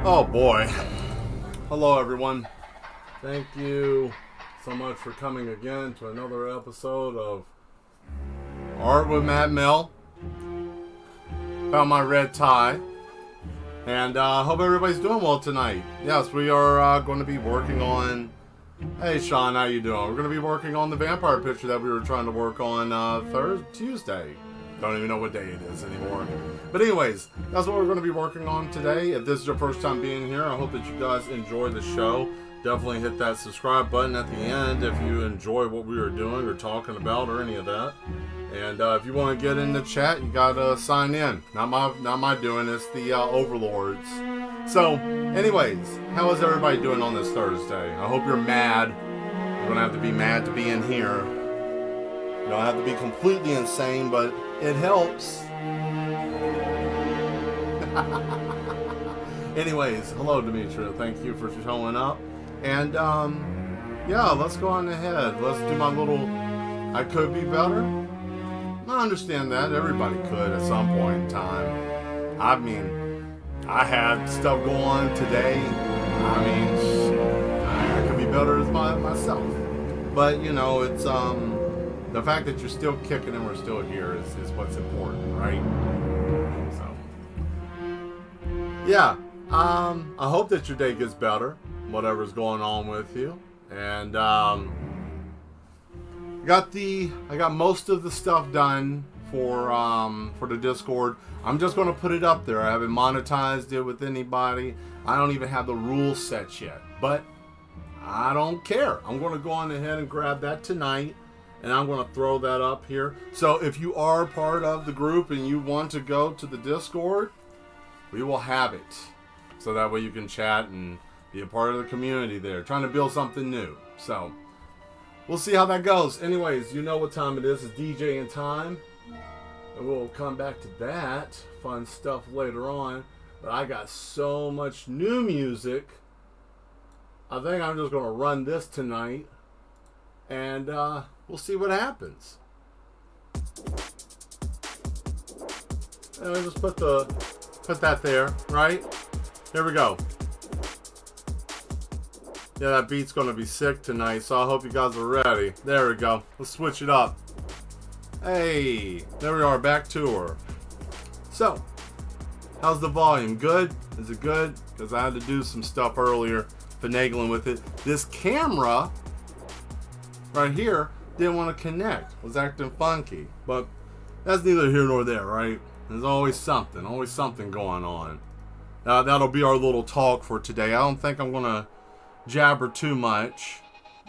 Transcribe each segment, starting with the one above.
Oh boy. Hello everyone. Thank you so much for coming again to another episode of Art with Mad Mel. Found my red tie. And hope everybody's doing well tonight. Yes, we are going to be working on... Hey Sean, how you doing? We're going to be working on the vampire picture that we were trying to work on Tuesday. Don't even know what day it is anymore. But anyways, that's what we're going to be working on today. If this is your first time being here, I hope that you guys enjoy the show. Definitely hit that subscribe button at the end if you enjoy what we are doing or talking about or any of that. And if you want to get in the chat, you got to sign in. Not my doing, it's the overlords. So, anyways, how is everybody doing on this Thursday? I hope you're mad. You're going to have to be mad to be in here. You don't have to be completely insane, but it helps. Anyways, hello Demetria. Thank you for showing up. And yeah, let's go on ahead. Let's do my little I could be better. I understand that. Everybody could at some point in time. I mean, I had stuff go on today. I mean, shit, I could be better as myself. But, you know, it's the fact that you're still kicking and we're still here is what's important, right? So, yeah. I hope that your day gets better, whatever's going on with you. And I got most of the stuff done for the Discord. I'm just going to put it up there. I haven't monetized it with anybody. I don't even have the rules set yet, but I don't care. I'm going to go on ahead and grab that tonight, and I'm going to throw that up here. So if you are part of the group and you want to go to the Discord, we will have it. So that way you can chat and be a part of the community there. Trying to build something new. So we'll see how that goes. Anyways, you know what time it is. It's DJing time. And we'll come back to that fun stuff later on. But I got so much new music. I think I'm just going to run this tonight. And we'll see what happens. And just put that there, right? Here we go. Yeah, that beat's going to be sick tonight, so I hope you guys are ready. There we go. Let's switch it up. Hey, there we are, back to her. So, how's the volume? Good? Is it good? Because I had to do some stuff earlier, finagling with it. This camera right here didn't want to connect. Was acting funky. But that's neither here nor there, right? There's always something going on. That'll be our little talk for today. I don't think I'm going to jabber too much,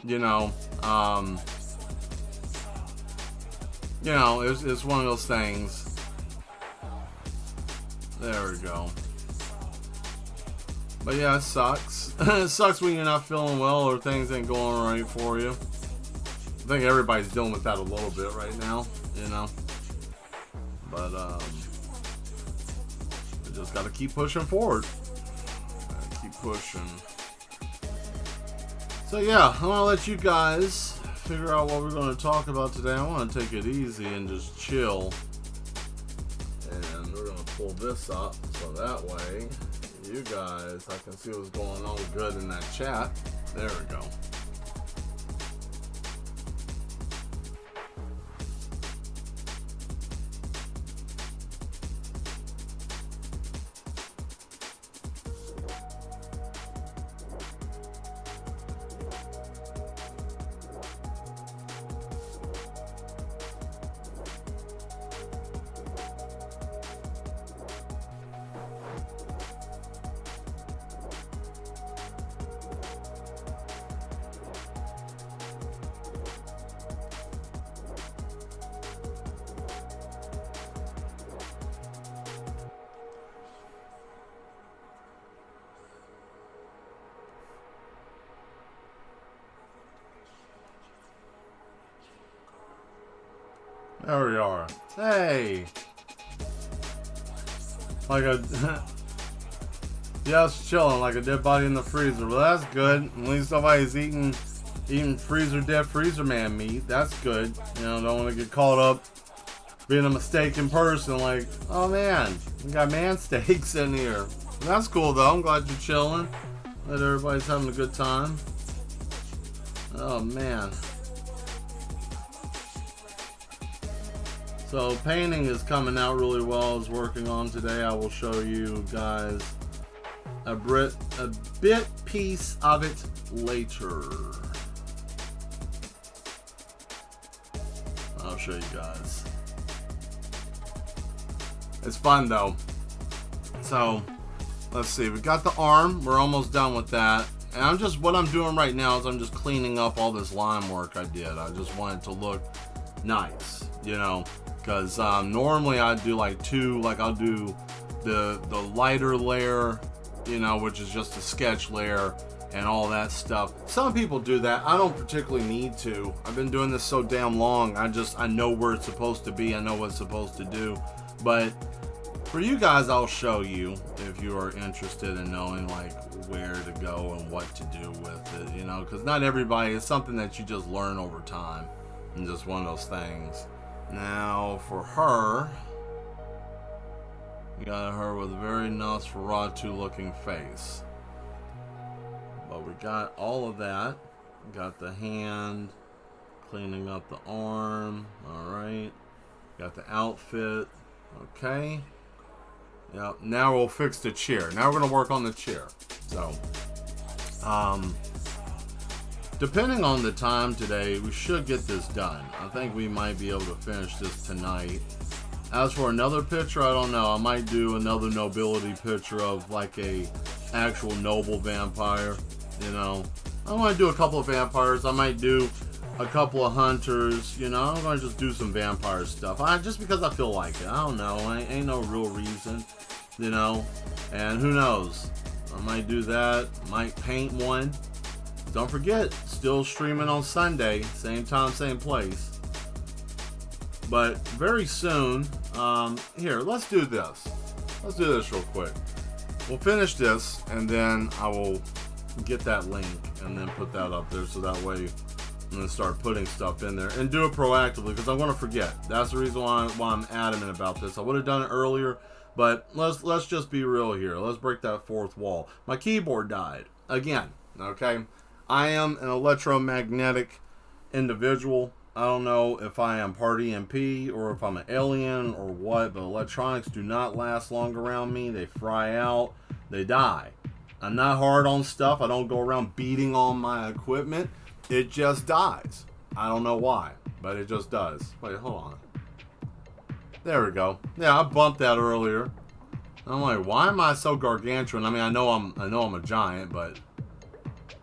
you know. you know, it's one of those things. There we go. But yeah, it sucks. It sucks when you're not feeling well or things ain't going right for you. I think everybody's dealing with that a little bit right now, you know. But we just gotta keep pushing forward. Gotta keep pushing. So yeah, I'm gonna let you guys figure out what we're gonna talk about today. I wanna take it easy and just chill. And we're gonna pull this up so that way you guys, I can see what's going on good in that chat. There we go. There we are. Hey! Like a... yeah, it's chilling like a dead body in the freezer. Well, that's good. At least nobody's eating dead freezer man meat. That's good. You know, don't want to get caught up being a mistaken person like, oh man, we got man steaks in here. That's cool though. I'm glad you're chilling. That everybody's having a good time. Oh man. So painting is coming out really well. I was working on today. I will show you guys a bit piece of it later. I'll show you guys. It's fun though. So let's see. We got the arm. We're almost done with that. And what I'm doing right now is I'm just cleaning up all this line work I did. I just want it to look nice, you know. Because normally I'd do like I'll do the lighter layer, you know, which is just a sketch layer and all that stuff. Some people do that. I don't particularly need to. I've been doing this so damn long. I know where it's supposed to be. I know what it's supposed to do. But for you guys, I'll show you if you are interested in knowing like where to go and what to do with it, you know, because not everybody, it's something that you just learn over time and just one of those things. Now for her, we got her with a very Nosferatu looking face. But we got all of that. We got the hand, cleaning up the arm. Alright. Got the outfit. Okay. Yep. Now we'll fix the chair. Now we're going to work on the chair. So, depending on the time today, we should get this done. I think we might be able to finish this tonight. As for another picture, I don't know. I might do another nobility picture of like a actual noble vampire. You know, I want to do a couple of vampires. I might do a couple of hunters. You know, I'm going to just do some vampire stuff. Just because I feel like it. I don't know. Ain't no real reason. You know, and who knows? I might do that. Might paint one. Don't forget, still streaming on Sunday, same time, same place. But very soon, here, let's do this. Let's do this real quick. We'll finish this, and then I will get that link and then put that up there so that way I'm going to start putting stuff in there and do it proactively because I'm going to forget. That's the reason why I'm adamant about this. I would have done it earlier, but let's just be real here. Let's break that fourth wall. My keyboard died again, okay? I am an electromagnetic individual. I don't know if I am part EMP or if I'm an alien or what, but electronics do not last long around me. They fry out. They die. I'm not hard on stuff. I don't go around beating on my equipment. It just dies. I don't know why, but it just does. Wait, hold on. There we go. Yeah, I bumped that earlier. I'm like, why am I so gargantuan? I mean, I know I'm a giant, but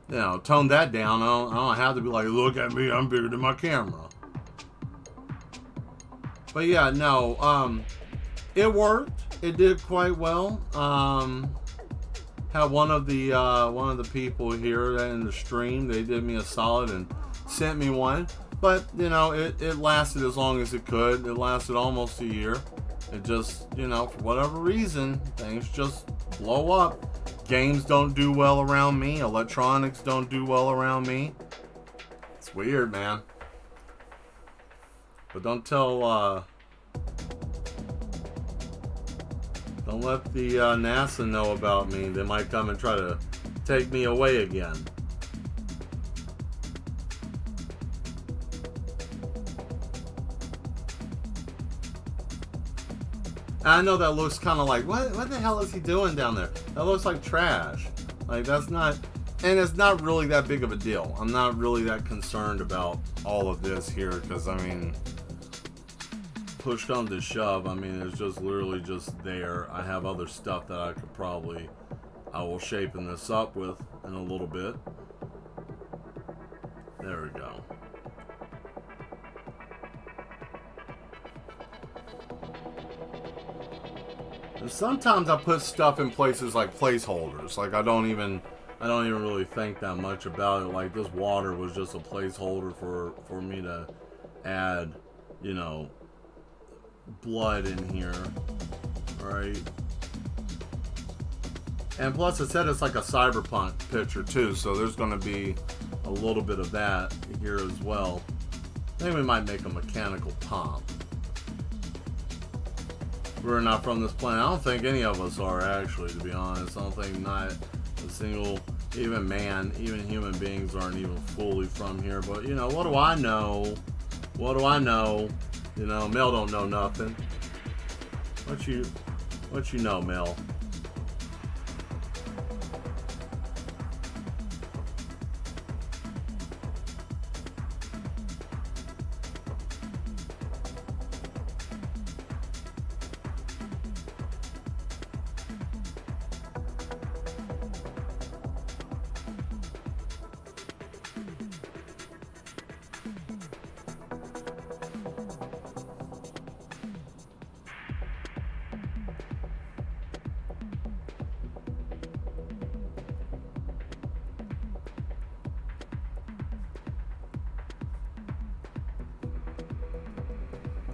you know, tone that down. I don't have to be like, look at me, I'm bigger than my camera. But yeah, no, it worked. It did quite well. Had one of the people here in the stream. They did me a solid and sent me one. But you know, it lasted as long as it could. It lasted almost a year. It just, you know, for whatever reason, things just blow up. Games don't do well around me. Electronics don't do well around me. It's weird, man. But don't let the NASA know about me. They might come and try to take me away again. I know that looks kind of like, what the hell is he doing down there? That looks like trash. Like, that's not, and it's not really that big of a deal. I'm not really that concerned about all of this here, because, I mean, push comes to shove, I mean, it's just literally just there. I have other stuff that I will shapen this up with in a little bit. There we go. And sometimes I put stuff in places like placeholders. Like I don't even really think that much about it. Like this water was just a placeholder for me to add, you know, blood in here, right? And plus it said it's like a cyberpunk picture too, so there's going to be a little bit of that here as well. I think we might make a mechanical pump. We're not from this planet. I don't think any of us are, actually, to be honest. I don't think not a single, even human beings aren't even fully from here. But, you know, what do I know? What do I know? You know, Mel don't know nothing. What you know, Mel?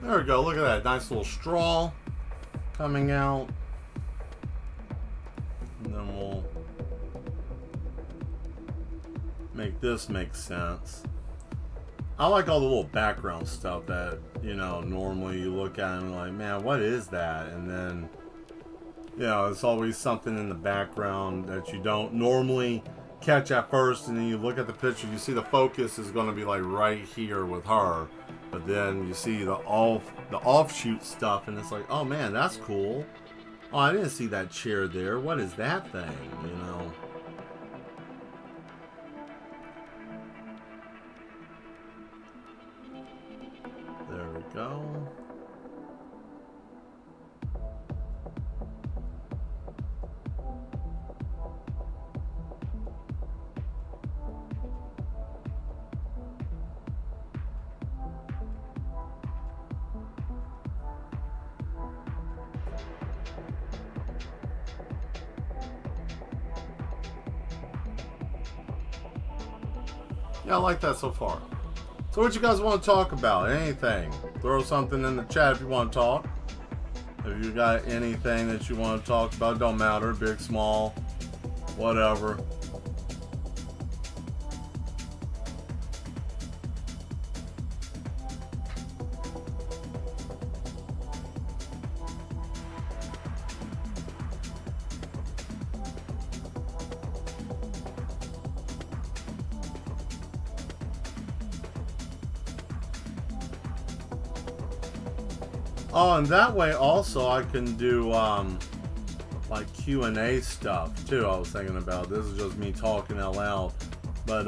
There we go. Look at that. Nice little straw coming out. And then we'll make this make sense. I like all the little background stuff that, you know, normally you look at and like, man, what is that? And then, you know, it's always something in the background that you don't normally catch at first, and then you look at the picture, you see the focus is going to be like right here with her. But then you see the offshoot stuff, and it's like, oh man, that's cool. Oh, I didn't see that chair there. What is that thing? You know. There we go. Yeah, I like that so far. So what you guys want to talk about? Anything. Throw something in the chat if you want to talk. If you got anything that you want to talk about, don't matter. Big, small, whatever. Oh, and that way also I can do like Q&A stuff too. I was thinking about this is just me talking out loud, but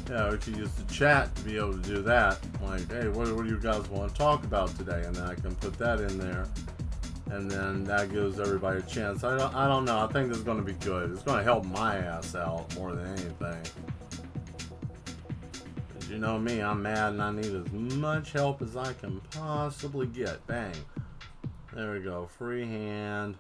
yeah, we could use the chat to be able to do that. Like, hey, what do you guys want to talk about today? And then I can put that in there, and then that gives everybody a chance. I don't know. I think this is going to be good. It's going to help my ass out more than anything. you know me, I'm mad and I need as much help as I can possibly get. Bang. There we go. Free hand.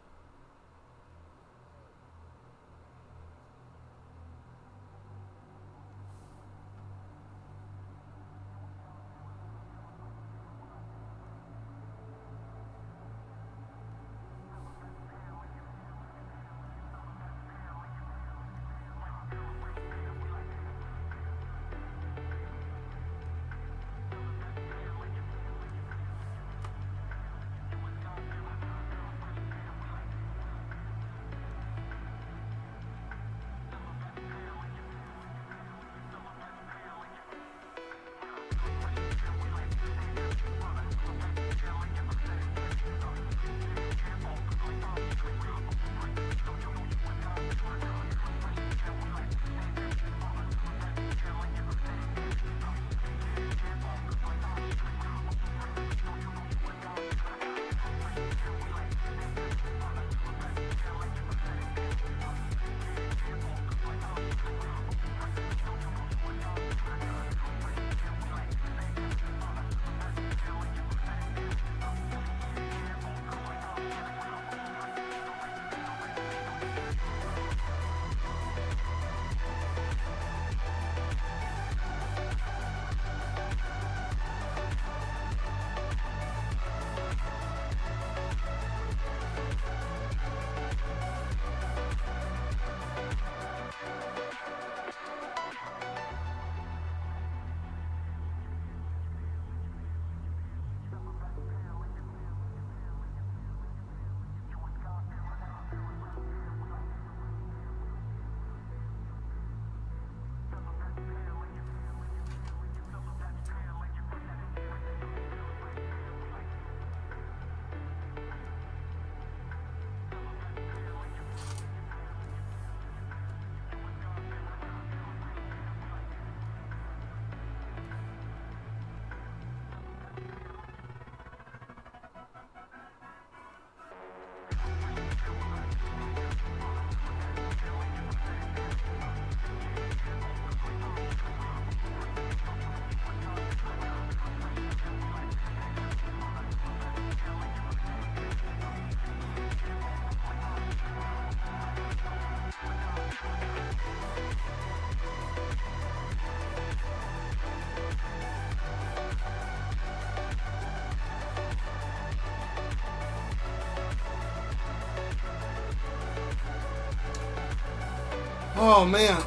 Oh man,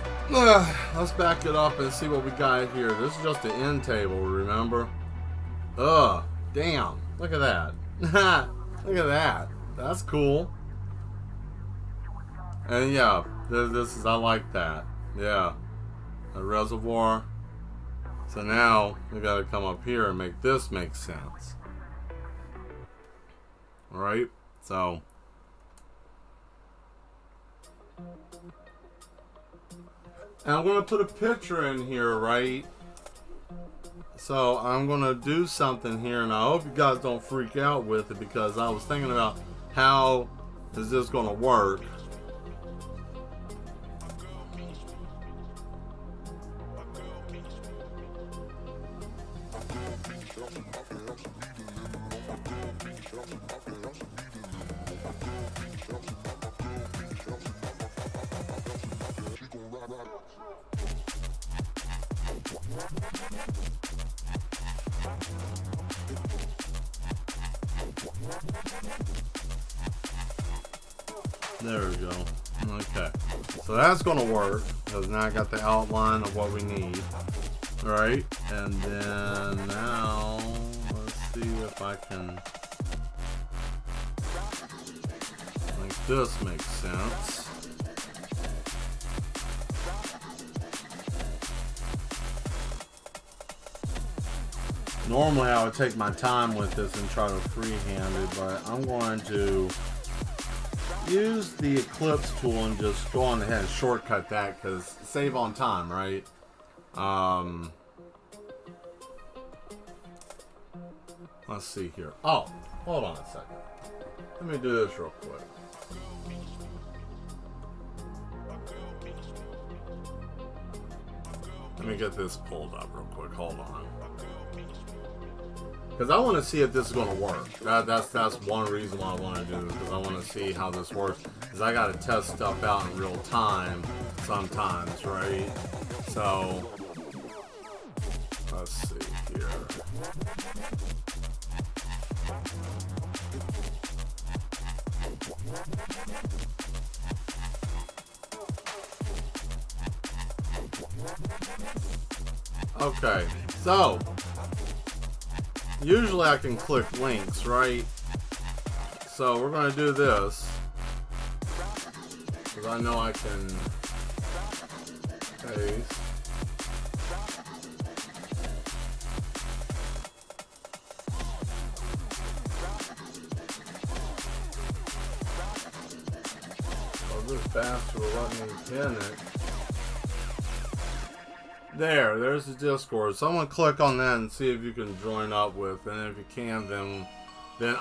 let's back it up and see what we got here. This is just the end table, remember? Damn, look at that. Look at that. That's cool. And yeah, this is, I like that. Yeah, a reservoir. So now we gotta come up here and make this make sense. Alright, so and I'm going to put a picture in here, right? So I'm going to do something here, and I hope you guys don't freak out with it, because I was thinking about how is this going to work. There we go. Okay, so that's gonna work, because now I got the outline of what we need. Right, and then now let's see if I can make this make sense. Normally I would take my time with this and try to freehand it, but I'm going to use the Eclipse tool and just go on ahead and shortcut that, because save on time, right? Let's see here. Oh, hold on a second. Let me do this real quick. Let me get this pulled up real quick. Hold on. Because I want to see if this is going to work. That's one reason why I want to do this. Because I want to see how this works. Because I got to test stuff out in real time sometimes, right? So, let's see here. Okay, so usually I can click links, right? So we're going to do this because I know I can paste. Oh, this bastard will let me pin it. There's the Discord. Someone click on that and see if you can join up with, and if you can, then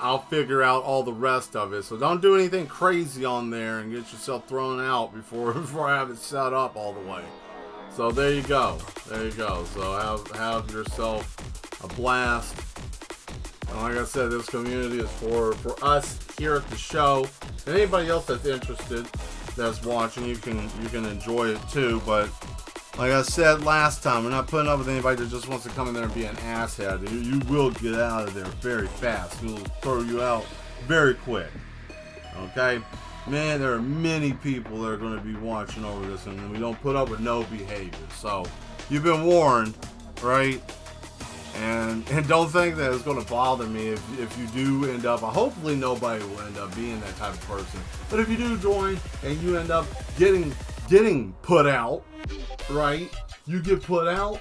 I'll figure out all the rest of it. So don't do anything crazy on there and get yourself thrown out before I have it set up all the way. So there you go. There you go. So have yourself a blast. And like I said, this community is for us here at the show. And anybody else that's interested, that's watching, you can enjoy it too. But like I said last time, we're not putting up with anybody that just wants to come in there and be an asshead. You will get out of there very fast. We'll throw you out very quick. Okay? Man, there are many people that are going to be watching over this, and we don't put up with no behavior. So, you've been warned, right? And don't think that it's going to bother me if you do end up, hopefully nobody will end up being that type of person. But if you do join and you end up getting put out, right? You get put out.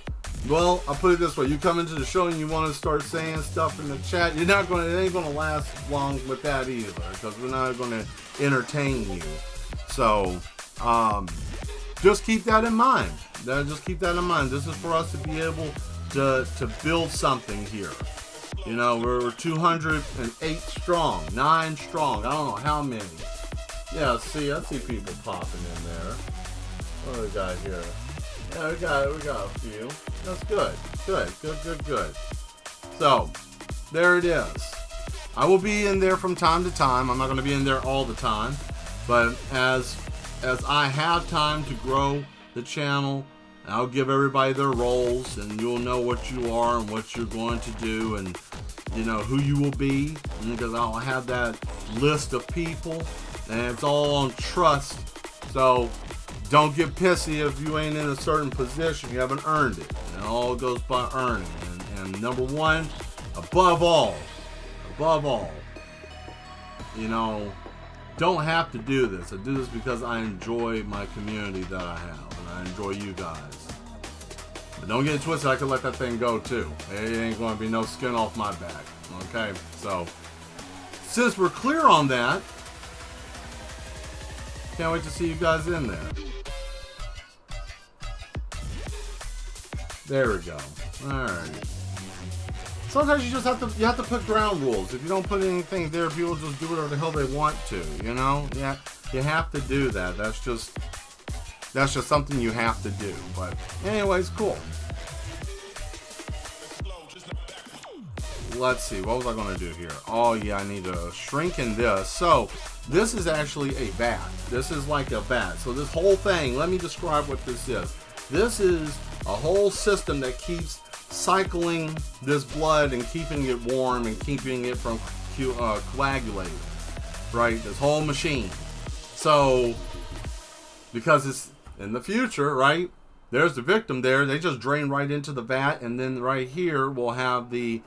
Well, I'll put it this way: you come into the show and you want to start saying stuff in the chat. It ain't gonna last long with that either, because we're not gonna entertain you. So, just keep that in mind. Just keep that in mind. This is for us to be able to build something here. You know, we're 208 strong, 9 strong. I don't know how many. Yeah, I see people popping in there. What do we got here? Yeah, we got a few. That's good. So, there it is. I will be in there from time to time. I'm not going to be in there all the time, but as I have time to grow the channel, I'll give everybody their roles, and you'll know what you are and what you're going to do, and you know who you will be, because I'll have that list of people, and it's all on trust. So don't get pissy if you ain't in a certain position. You haven't earned it. And it all goes by earning. And number one, above all, you know, don't have to do this. I do this because I enjoy my community that I have, and I enjoy you guys. But don't get it twisted. I can let that thing go too. It ain't going to be no skin off my back. Okay? So, since we're clear on that, can't wait to see you guys in there. There we go. Alright. Sometimes you just have to put ground rules. If you don't put anything there, people just do whatever the hell they want to, you know? Yeah, you have to do that. That's just something you have to do. But anyways, cool. Let's see, what was I going to do here? Oh yeah, I need to shrink in this. So this is actually a vat. This is like a vat. So this whole thing, let me describe what this is. This is a whole system that keeps cycling this blood and keeping it warm and keeping it from coagulating, right? This whole machine. So because it's in the future, right? There's the victim there. They just drain right into the vat, and then right here we'll have the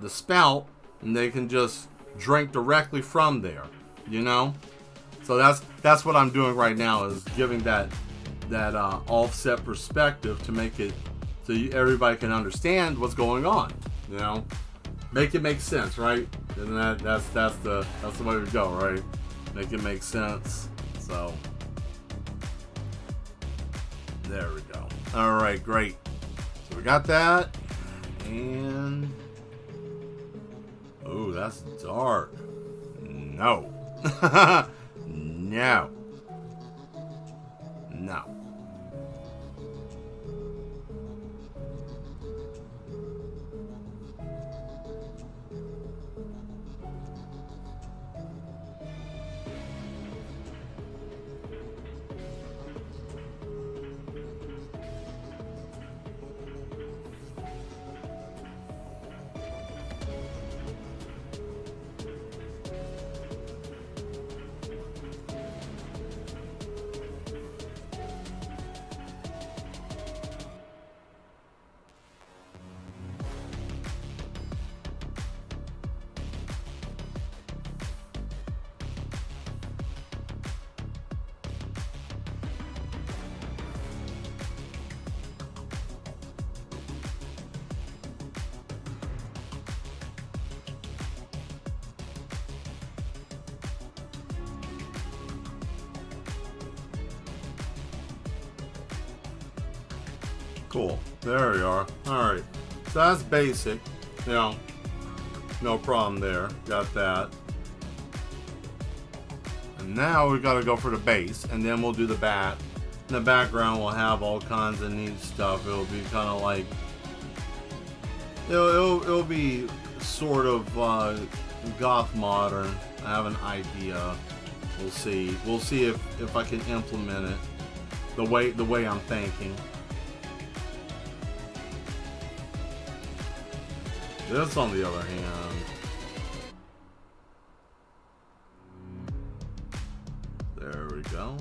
spout, and they can just drink directly from there, you know. So that's what I'm doing right now, is giving that offset perspective to make it so everybody can understand what's going on, you know. Make it make sense, right? And that's the way we go, right? Make it make sense. So there we go. All right, great. So we got that, and oh, that's dark. No. No. Cool. There you are. Alright. So that's basic. You know, no problem there. Got that. And now we got to go for the base, and then we'll do the bat. In the background, we'll have all kinds of neat stuff. It'll be kind of like, it'll be sort of goth modern. I have an idea. We'll see. We'll see if I can implement it the way I'm thinking. This, on the other hand, there we go.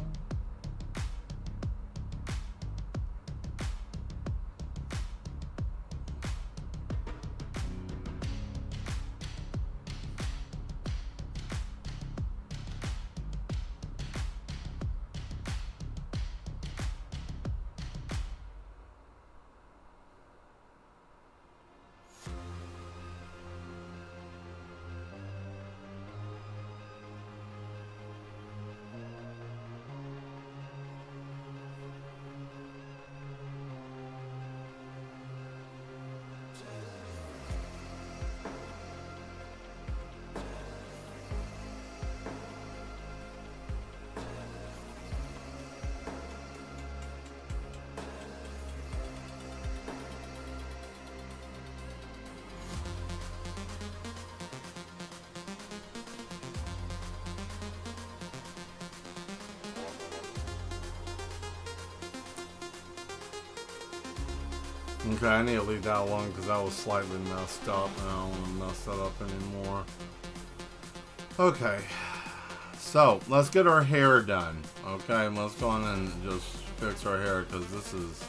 Okay, I need to leave that alone because that was slightly messed up, and I don't want to mess that up anymore. Okay, so let's get our hair done. Okay, let's go on and just fix our hair because this is...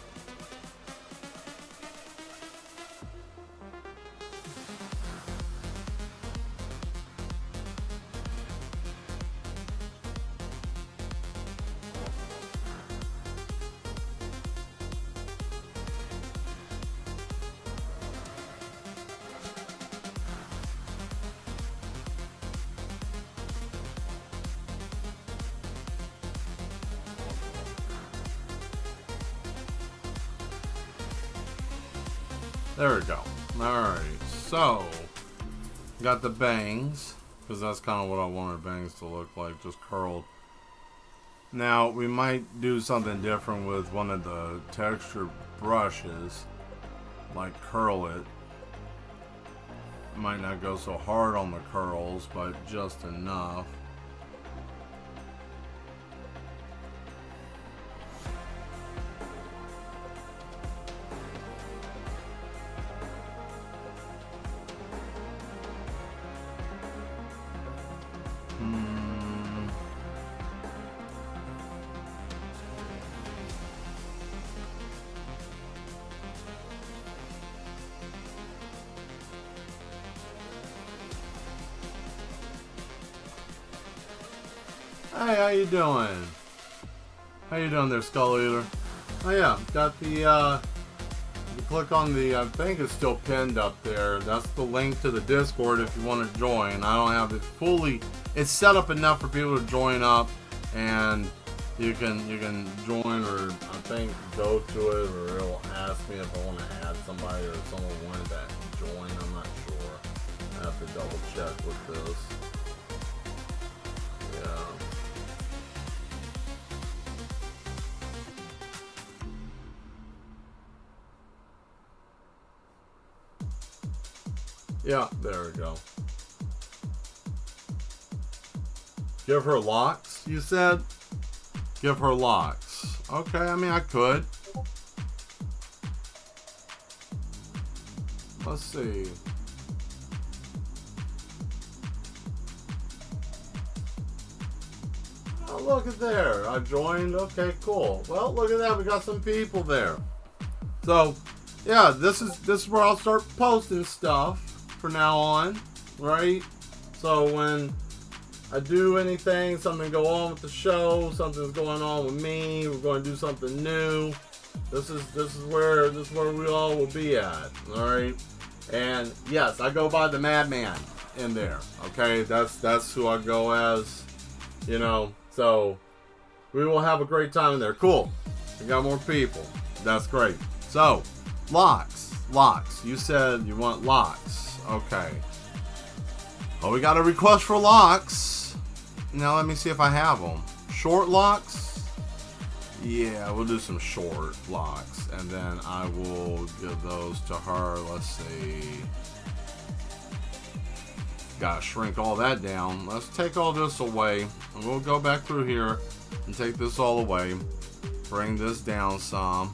There we go. Alright, so got the bangs, because that's kind of what I wanted bangs to look like, just curled. Now, we might do something different with one of the texture brushes, like curl it. Might not go so hard on the curls, but just enough. Hey, how you doing? How you doing there, Skull Eater? Oh yeah, got the, you click on the, I think it's still pinned up there. That's the link to the Discord if you want to join. I don't have it fully, it's set up enough for people to join up, and you can join, or I think go to it, or it'll ask me if I want to add somebody, or if someone wanted to join. I'm not sure. I have to double check with this. Yeah, there we go. Give her locks, you said? Give her locks. Okay, I mean, I could. Let's see. Oh, look at there. I joined. Okay, cool. Well, look at that. We got some people there. So, yeah, this is where I'll start posting stuff for now on, right? So when I do anything, something go on with the show, something's going on with me, we're going to do something new. This is where we all will be at, all right? And yes, I go by the Madman in there. Okay, that's who I go as, you know. So we will have a great time in there. Cool. We got more people. That's great. So, locks. Locks. You said you want locks. Okay. Well, we got a request for locks. Now let me see if I have them. Short locks? Yeah, we'll do some short locks. And then I will give those to her. Let's see. Gotta shrink all that down. Let's take all this away. And we'll go back through here and take this all away. Bring this down some.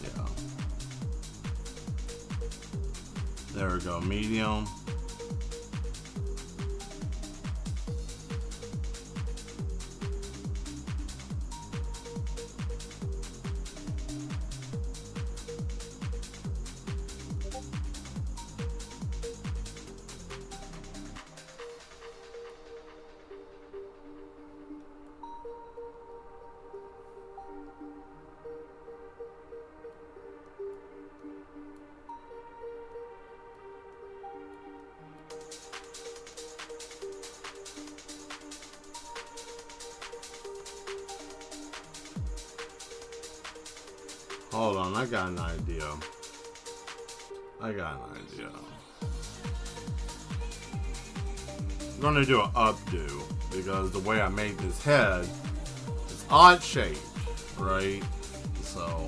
Yeah. There we go. Medium. Hold on, I got an idea. I'm gonna do an updo because the way I made this head is odd shaped, right? So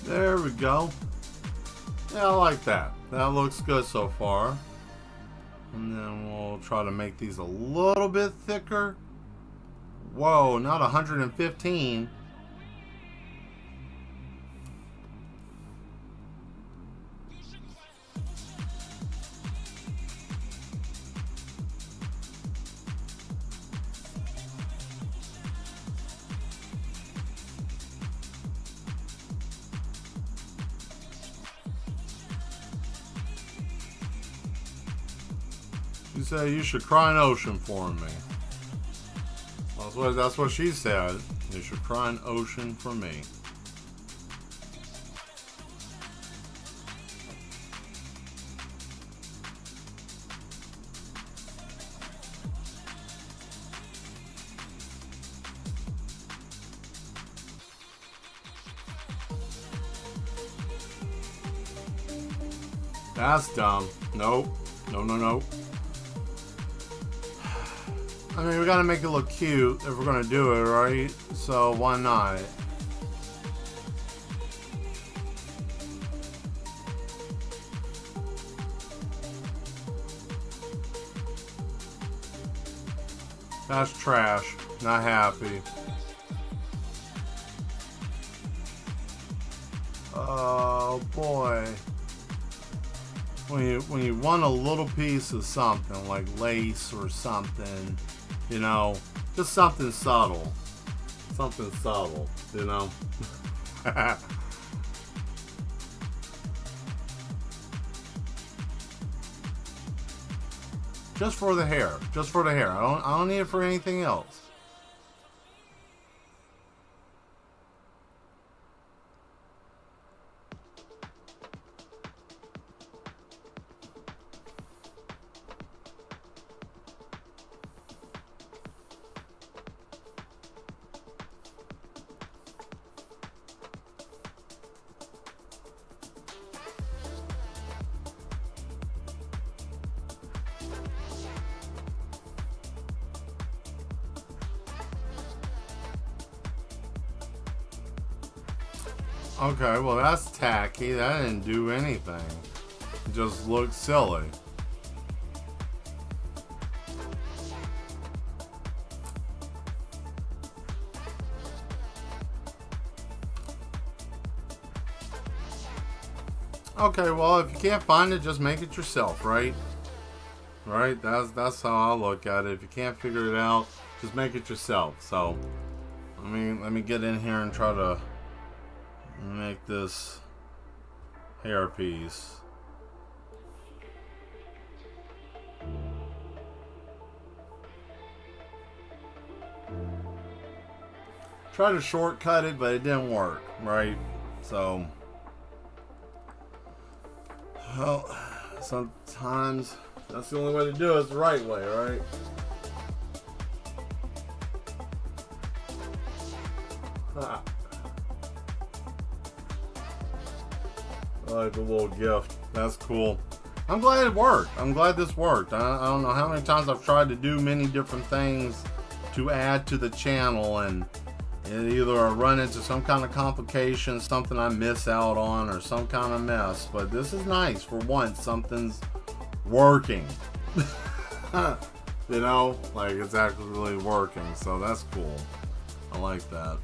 there we go. Yeah, I like that. That looks good so far. And then we'll try to make these a little bit thicker. Whoa, not 115. She said you should cry an ocean for me. That's what she said. You should cry an ocean for me. That's dumb. Nope. No. I mean, we gotta make it look cute if we're gonna do it, right? So why not? That's trash. Not happy. Oh boy. When you want a little piece of something like lace or something, you know, just something subtle, you know. Just for the hair. I don't need it for anything else. Okay, well that's tacky. That didn't do anything. It just looked silly. Okay, well if you can't find it, just make it yourself, right? right? That's how I look at it. If you can't figure it out, just make it yourself. So, let me get in here and try to make this hairpiece. Try to shortcut it, but it didn't work, right? So, well, sometimes that's the only way to do it, is the right way, right? I like the little gift. That's cool. I'm glad it worked. I'm glad this worked. I don't know how many times I've tried to do many different things to add to the channel, and either I run into some kind of complication, something I miss out on, or some kind of mess. But this is nice. For once, something's working. You know, like it's actually working. So that's cool. I like that.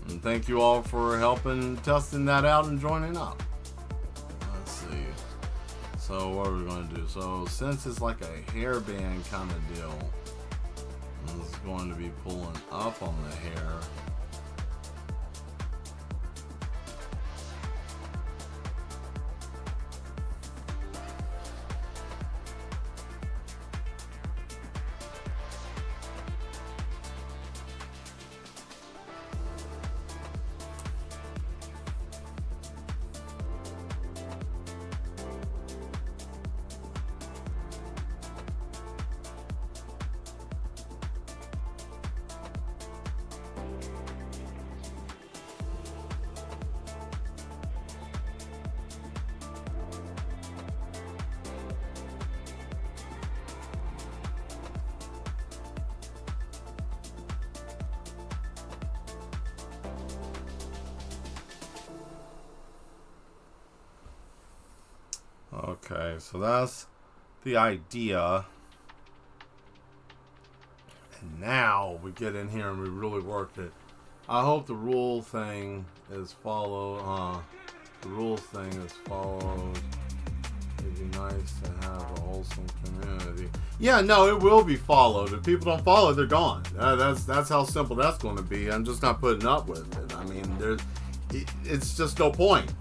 And thank you all for helping, testing that out, and joining up. Let's see. So what are we going to do? So since it's like a hairband kind of deal, it's going to be pulling up on the hair. Okay, so that's the idea. And now we get in here and we really work it. I hope the rule thing is followed. The rules thing is followed. It'd be nice to have a wholesome community. Yeah, no, it will be followed. If people don't follow it, they're gone. That's how simple that's going to be. I'm just not putting up with it. I mean, it's just no point.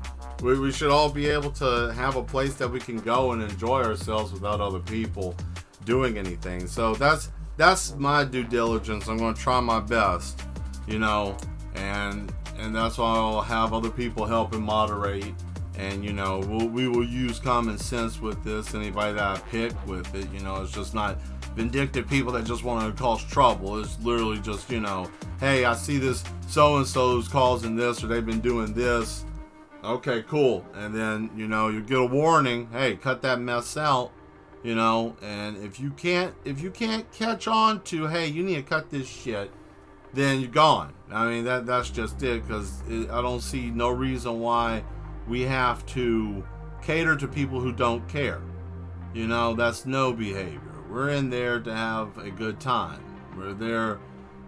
We should all be able to have a place that we can go and enjoy ourselves without other people doing anything. So that's my due diligence. I'm going to try my best, you know, and that's why I'll have other people help and moderate. And, you know, we will use common sense with this. Anybody that I pick with it, you know, it's just not vindictive people that just want to cause trouble. It's literally just, you know, hey, I see this so-and-so's causing this, or they've been doing this. Okay, cool. And then, you know, you get a warning. Hey, cut that mess out. You know, and if you can't catch on to, hey, you need to cut this shit, then you're gone. I mean, that's just it. Because I don't see no reason why we have to cater to people who don't care. You know, that's no behavior. We're in there to have a good time. We're there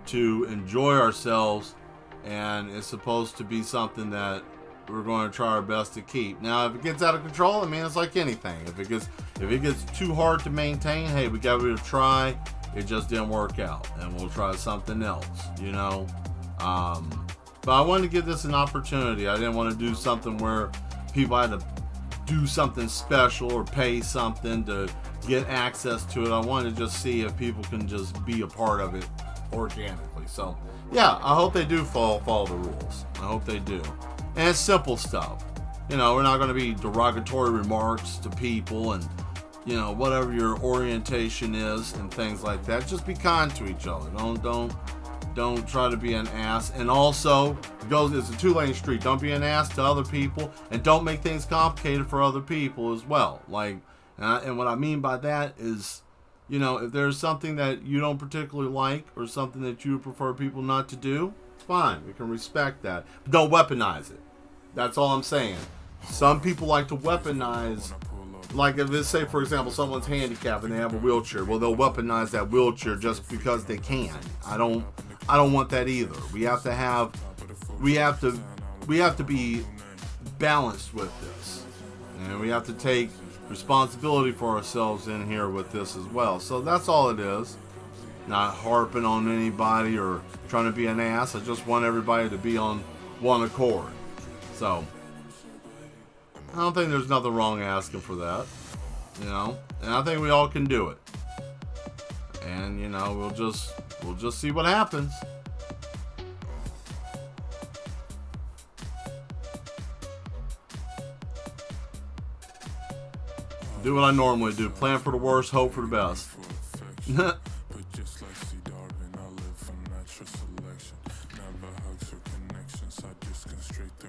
to enjoy ourselves, and it's supposed to be something that we're going to try our best to keep. Now, if it gets out of control, I mean, it's like anything. If it gets too hard to maintain, hey, we got to try. It just didn't work out, and we'll try something else, you know. But I wanted to give this an opportunity. I didn't want to do something where people had to do something special or pay something to get access to it. I wanted to just see if people can just be a part of it organically. So, yeah, I hope they do follow the rules. I hope they do. And it's simple stuff. You know, we're not going to be derogatory remarks to people and, you know, whatever your orientation is and things like that. Just be kind to each other. Don't try to be an ass. And also, it's a two-lane street. Don't be an ass to other people, and don't make things complicated for other people as well. Like, and what I mean by that is, you know, if there's something that you don't particularly like or something that you prefer people not to do, fine. We can respect that. But don't weaponize it. That's all I'm saying. Some people like to weaponize, like if it's, say, for example, someone's handicapped and they have a wheelchair. Well, they'll weaponize that wheelchair just because they can. I don't want that either. We have to be balanced with this. And we have to take responsibility for ourselves in here with this as well. So that's all it is. Not harping on anybody or trying to be an ass. I just want everybody to be on one accord. So I don't think there's nothing wrong asking for that, you know. And I think we all can do it. And you know, we'll just see what happens. Do what I normally do. Plan for the worst, hope for the best.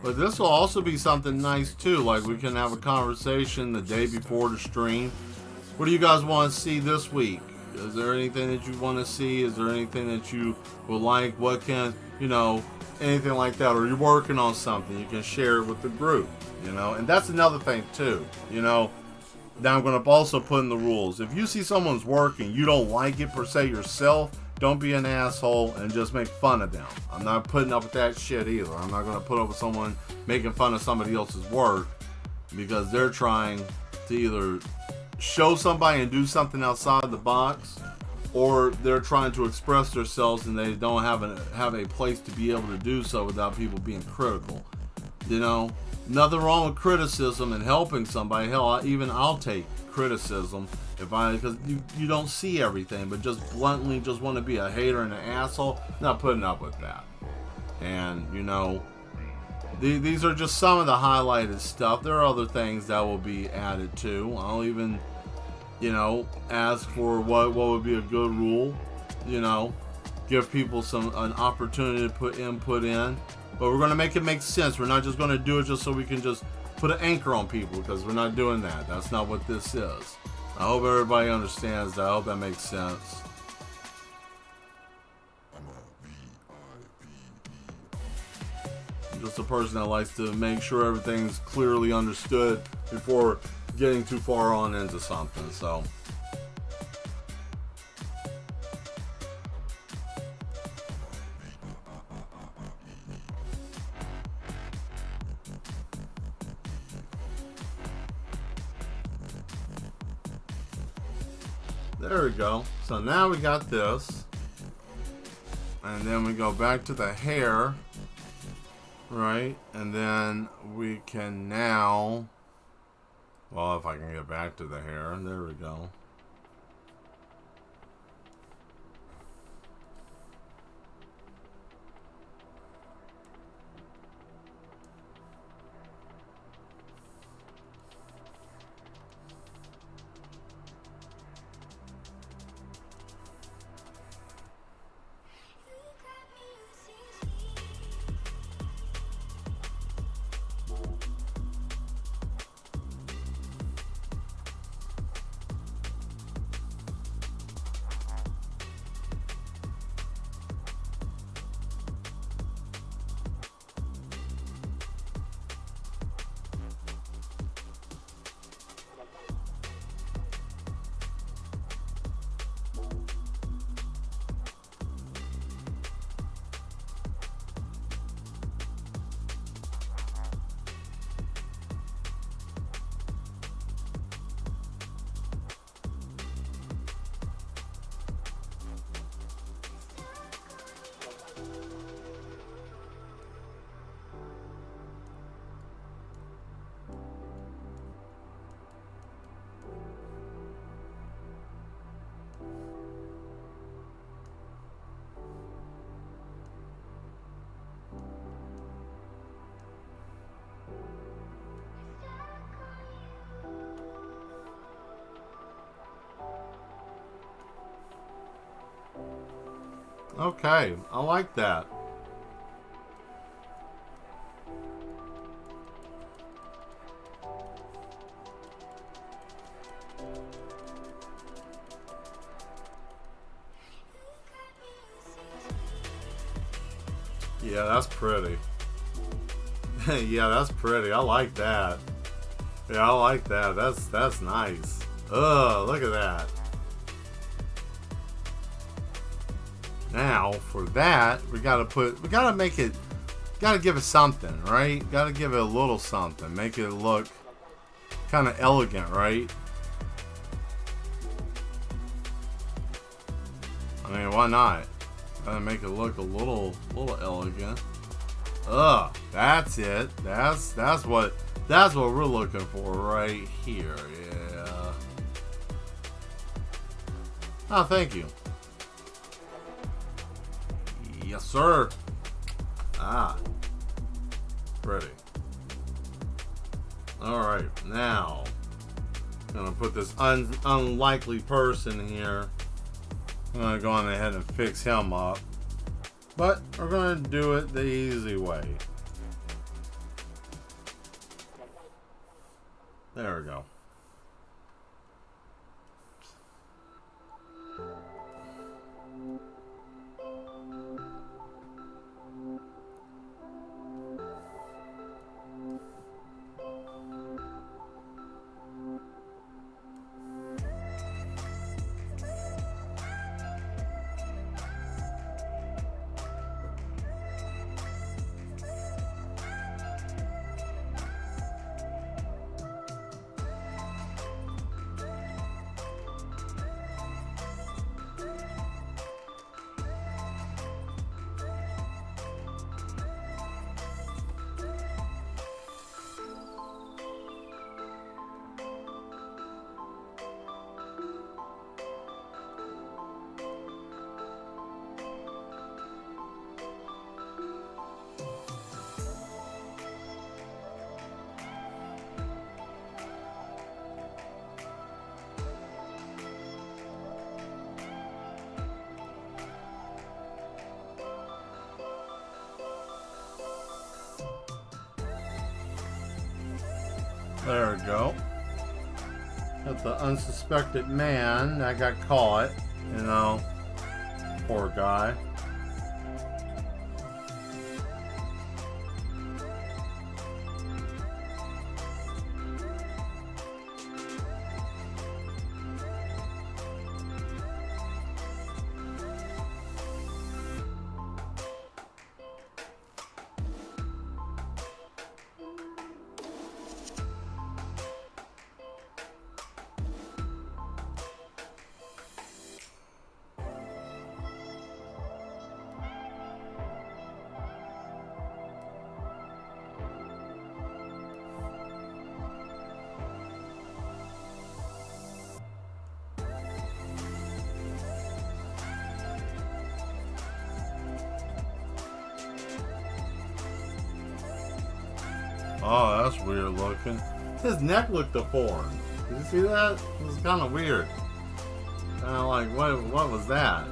But this will also be something nice too. Like we can have a conversation the day before the stream. What do you guys want to see this week? Is there anything that you want to see? Is there anything that you would like? What can, you know, anything like that? Or you're working on something, you can share it with the group, you know. And that's another thing too, you know. Now I'm going to also put in the rules. If you see someone's working, you don't like it per se yourself, don't be an asshole and just make fun of them. I'm not putting up with that shit either. I'm not going to put up with someone making fun of somebody else's work because they're trying to either show somebody and do something outside the box, or they're trying to express themselves and they don't have a place to be able to do so without people being critical. You know, nothing wrong with criticism and helping somebody. Hell, even I'll take criticism because you don't see everything, but just bluntly just want to be a hater and an asshole, not putting up with that. And you know, these are just some of the highlighted stuff. There are other things that will be added too. I'll even, you know, ask for what would be a good rule, you know, give people an opportunity to put input in. But we're going to make it make sense. We're not just going to do it just so we can just put an anchor on people, because we're not doing that. That's not what this is. I hope everybody understands that. I hope that makes sense. I'm just a person that likes to make sure everything's clearly understood before getting too far on into something. So there we go. So now we got this. And then we go back to the hair. Right? And then we can now... Well, if I can get back to the hair. There we go. Okay, I like that. Yeah, that's pretty. Yeah, that's pretty. I like that. Yeah, I like that. That's nice. Ugh, look at that. Now, for that, we gotta give it something, right? Gotta give it a little something. Make it look kind of elegant, right? I mean, why not? Gotta make it look a little elegant. That's it. That's what we're looking for right here. Yeah. Oh, thank you. Yes, sir. Pretty. Alright, now I'm gonna put this unlikely person here. I'm gonna go on ahead and fix him up. But we're gonna do it the easy way. There we go. There we go. Got the unsuspected man that got caught, you know. Poor guy. Oh, that's weird looking. His neck looked deformed. Did you see that? It was kind of weird. Kind of like, what was that?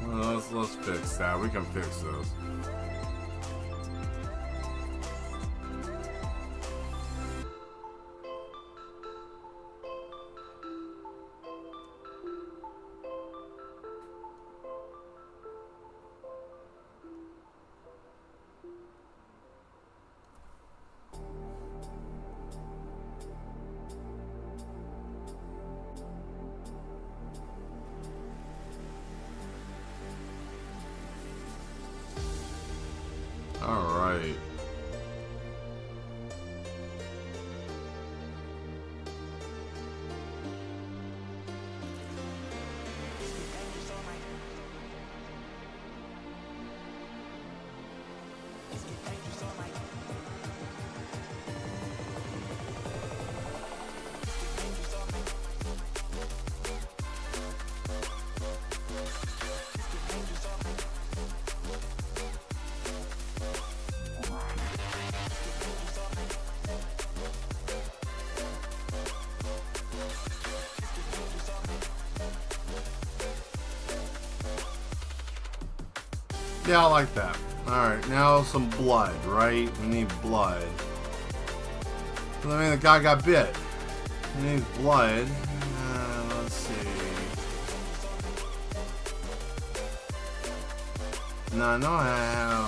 Well, let's fix that. We can fix this. All right. Yeah, I like that. Alright, now some blood, right? We need blood. I mean, the guy got bit. He needs blood. Let's see. No, I know I have...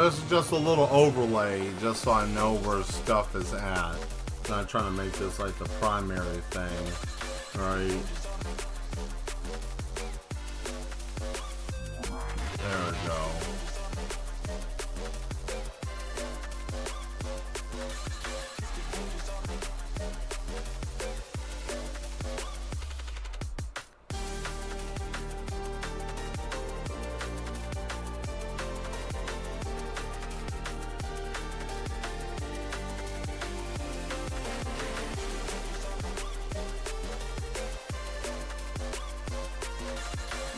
this is just a little overlay, just so I know where stuff is at. I'm not trying to make this like the primary thing, right? There we go.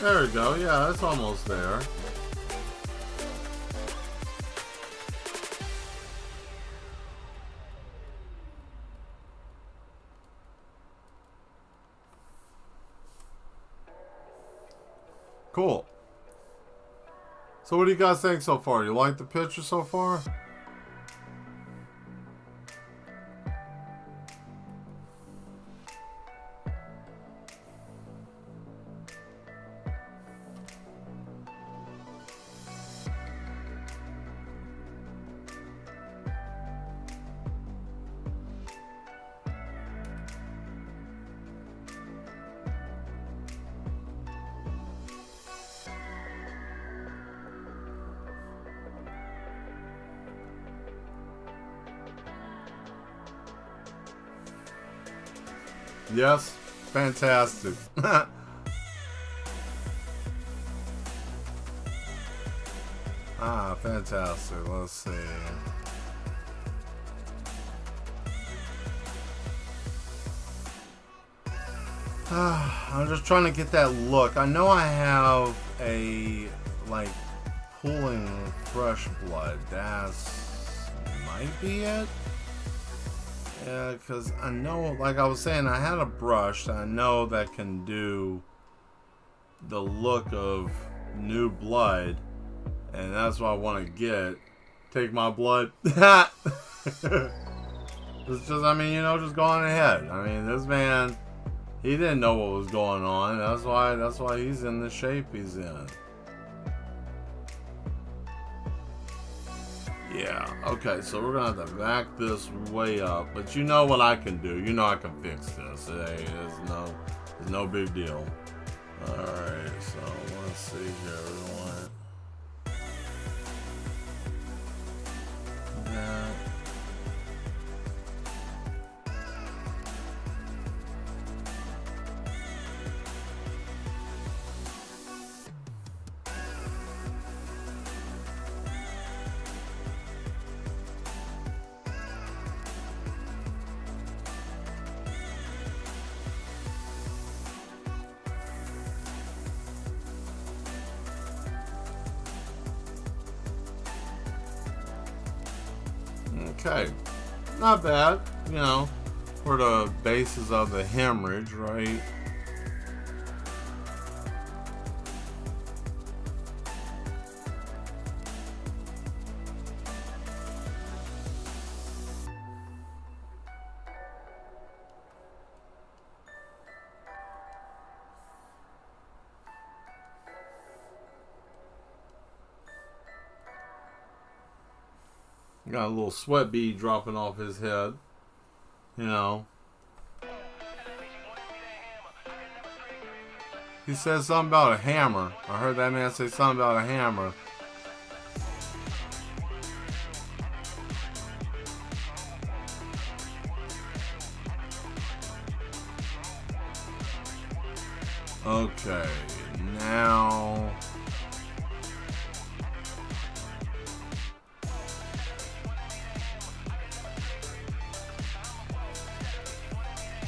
There we go. Yeah, it's almost there. Cool. So what do you guys think so far? You like the picture so far? Yes, fantastic. Fantastic. Let's see. I'm just trying to get that look. I know I have a, like, pulling fresh blood. That's might be it. Yeah, because I know, like I was saying, I had a brush that I know that can do the look of new blood, and that's what I want to get. Take my blood. It's just, I mean, you know, just go on ahead. I mean, this man, he didn't know what was going on. That's why he's in the shape he's in. Yeah, okay, so we're gonna have to back this way up, but you know what I can do. You know I can fix this. Hey, there's no big deal. Alright, so let's see here. We want that. Okay, not bad, you know, for the basis of the hemorrhage, right? Got a little sweat bead dropping off his head, you know. He said something about a hammer. I heard that man say something about a hammer. Okay, now...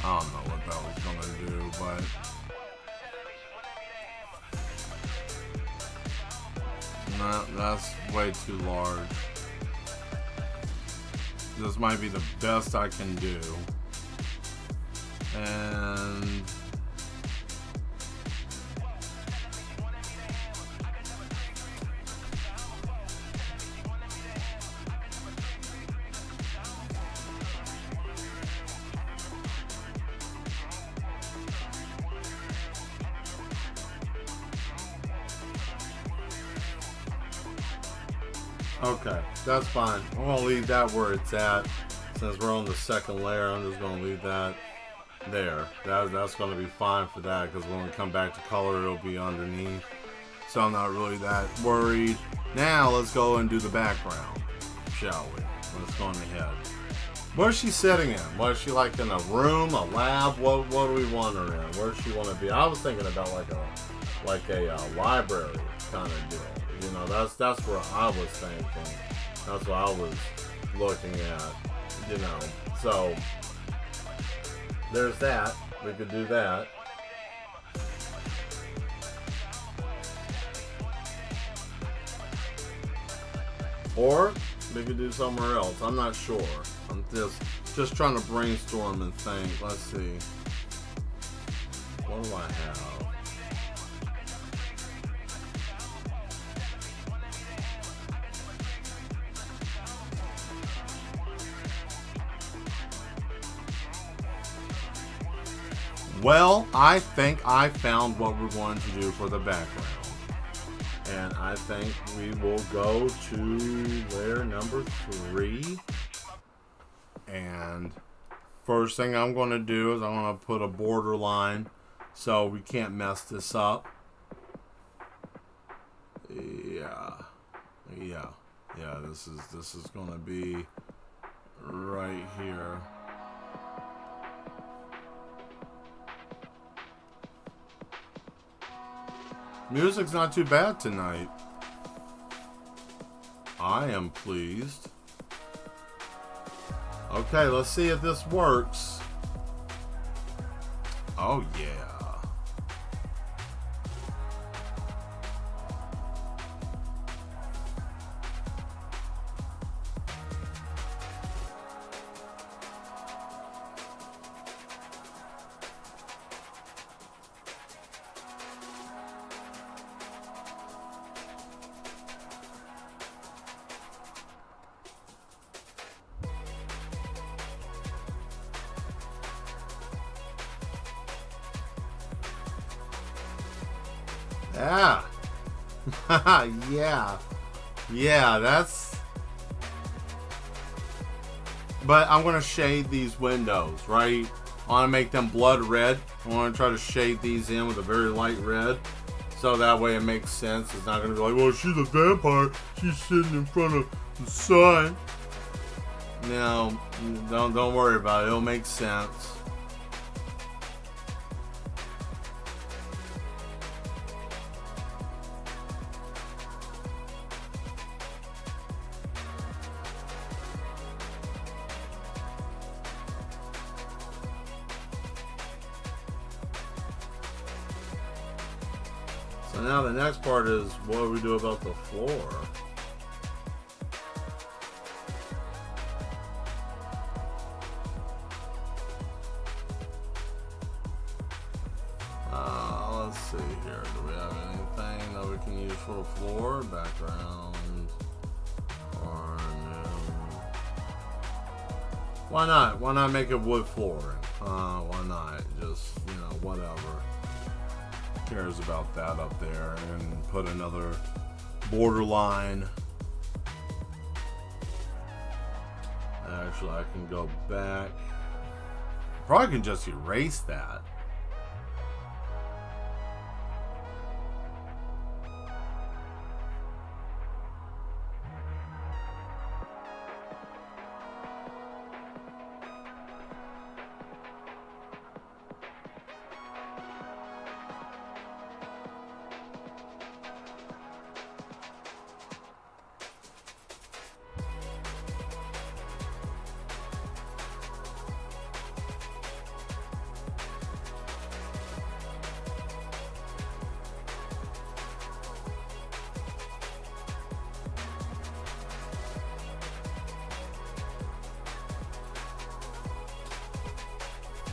I don't know what that was gonna do, but no, that's way too large. This might be the best I can do. And Okay, that's fine. I'm gonna leave that where it's at. Since we're on the second layer, I'm just gonna leave that there. That's gonna be fine for that, because when we come back to color, it'll be underneath. So I'm not really that worried. Now let's go and do the background, shall we? Let's go on ahead. Where's she sitting in? Was she like in a room, a lab? What do we want her in? Where does she want to be? I was thinking about like a library kind of deal. You know, that's where I was thinking. That's what I was looking at. You know, so there's that. We could do that. Or we could do somewhere else. I'm not sure. I'm just trying to brainstorm and think. Let's see. What do I have? Well, I think I found what we're going to do for the background. And I think we will go to layer number 3. And first thing I'm going to do is I'm going to put a border line so we can't mess this up. Yeah, this is going to be right here. Music's not too bad tonight. I am pleased. Okay, let's see if this works. Oh yeah. Yeah. Yeah, that's... But I'm going to shade these windows, right? I want to make them blood red. I want to try to shade these in with a very light red. So that way it makes sense. It's not going to be like, well, she's a vampire. She's sitting in front of the sun. No, don't worry about it. It'll make sense. So now the next part is, what do we do about the floor? Let's see here. Do we have anything that we can use for the floor? Background. Or no. Why not? Why not make it wood flooring? Why not? Just, you know, whatever. Cares about that up there, and put another borderline. Actually, I can go back. Probably can just erase that.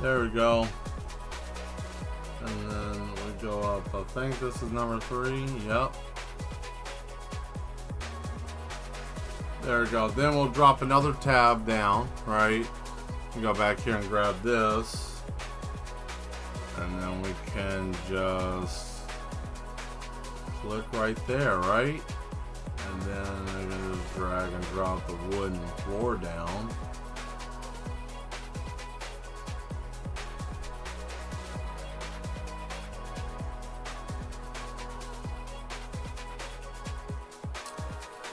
There we go. And then we go up. I think this is number 3. Yep. There we go. Then we'll drop another tab down, right? We go back here and grab this. And then we can just click right there, right? And then I'm going to just drag and drop the wooden floor down.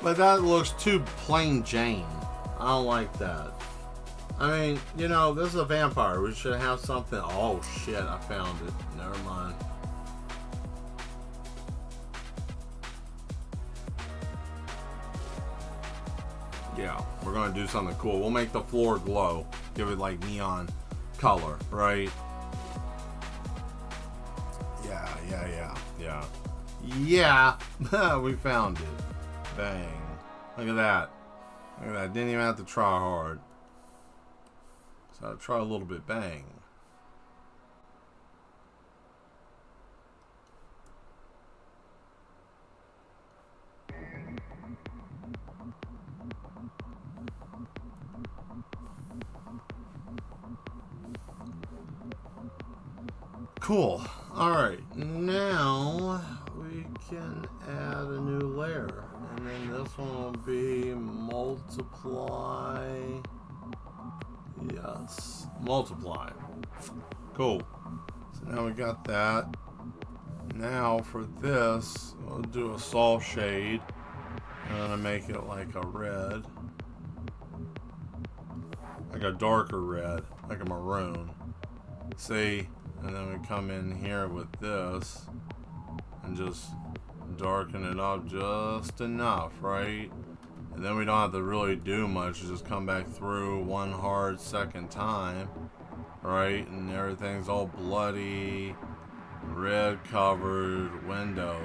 But that looks too plain Jane. I don't like that. I mean, you know, this is a vampire. We should have something. Oh shit, I found it. Never mind. Yeah, we're gonna do something cool. We'll make the floor glow. Give it like neon color, right? Yeah, we found it. Bang. Look at that. Look at that. Didn't even have to try hard. So I'll try a little bit. Bang. Cool. Alright. Now we can add a new layer. And then this one will be multiply. Yes. Multiply. Cool. So now we got that. Now for this, we'll do a soft shade. I'm going to make it like a red. Like a darker red. Like a maroon. See? And then we come in here with this. And just darken it up just enough, right? And then we don't have to really do much. Just come back through one hard second time, right? And everything's all bloody, red covered windows.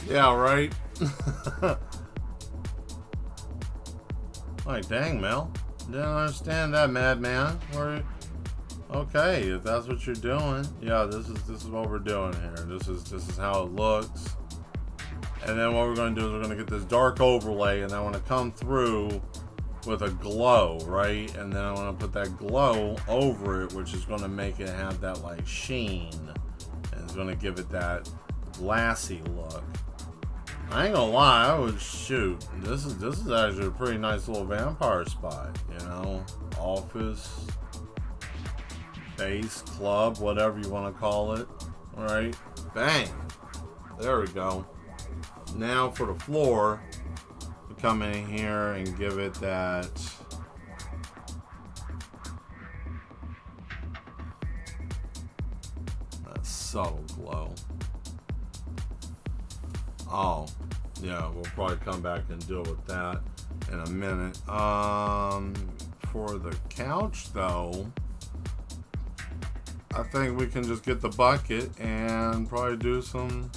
Yeah, right? Like, dang, Mel. Didn't understand that, madman. Okay, if that's what you're doing, yeah, this is what we're doing here. This is how it looks. And then what we're going to do is we're going to get this dark overlay, and I want to come through with a glow, right? And then I want to put that glow over it, which is going to make it have that like sheen, and it's going to give it that glassy look. I ain't gonna lie, I would shoot. This is actually a pretty nice little vampire spot, you know, office, base, club, whatever you want to call it. All right, bang. There we go. Now for the floor, we come in here and give it that subtle glow. Oh, yeah, we'll probably come back and deal with that in a minute. For the couch, though, I think we can just get the bucket and probably do some...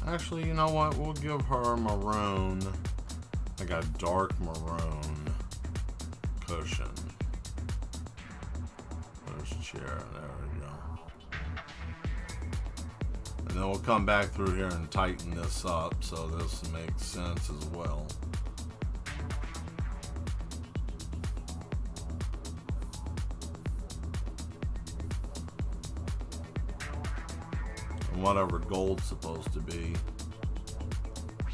Actually, you know what? We'll give her maroon, like a dark maroon cushion. There's a chair. There we go. And then we'll come back through here and tighten this up so this makes sense as well. Whatever gold's supposed to be.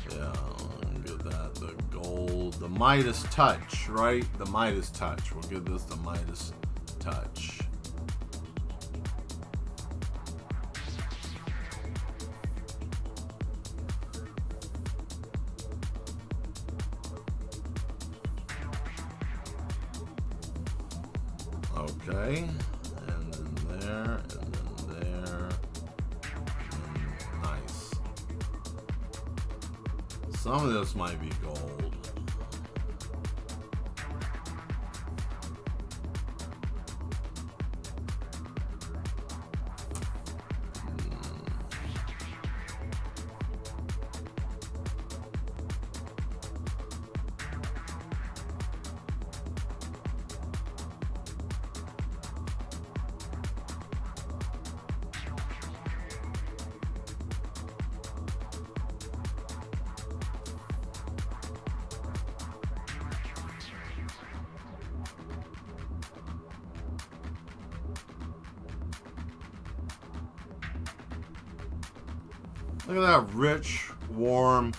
Yeah, get that. The gold, the Midas touch, right? The Midas touch. We'll give this the Midas touch. Okay. And then there, and then there. And nice. Some of this might be gold. Look at that rich, warm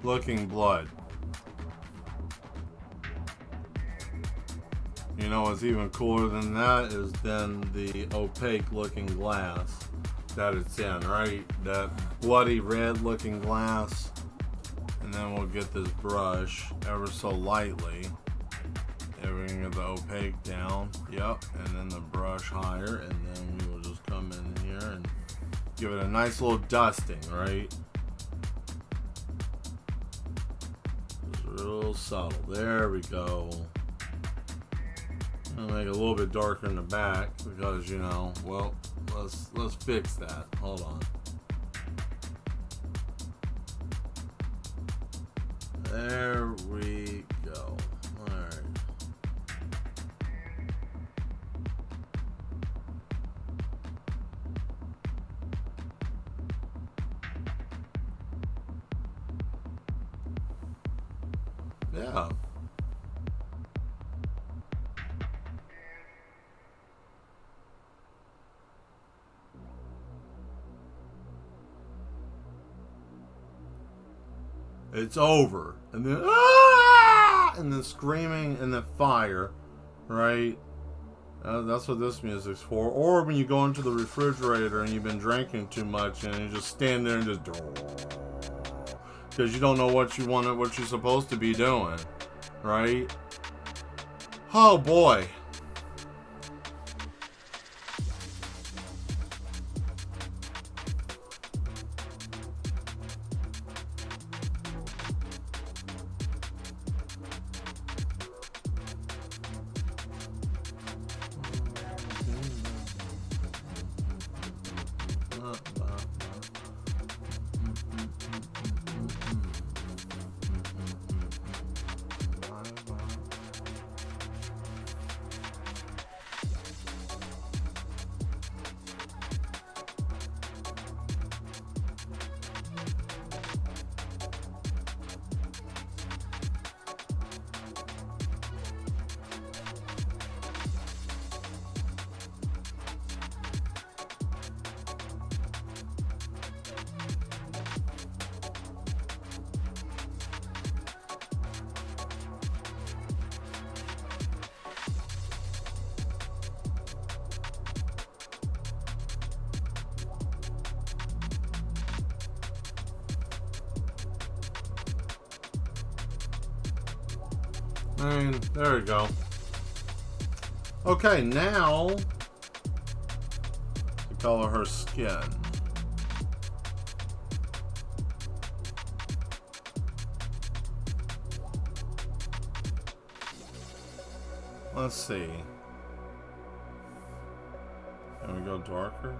looking blood. You know what's even cooler than that is then the opaque looking glass that it's in, right? That bloody red looking glass. And then we'll get this brush ever so lightly. And we can get the opaque down. Yep. And then the brush higher. And then we will just come in here and give it a nice little dusting, right? Just real subtle. There we go. I'll make it a little bit darker in the back because, you know, well, let's fix that. Hold on. There we go. All right. Yeah. It's over. And then, ah! And then screaming and then fire, right? That's what this music's for. Or when you go into the refrigerator and you've been drinking too much and you just stand there and just, because you don't know what you want, what you're supposed to be doing, right? Oh boy. There we go. Okay, now to color her skin. Let's see. Can we go darker?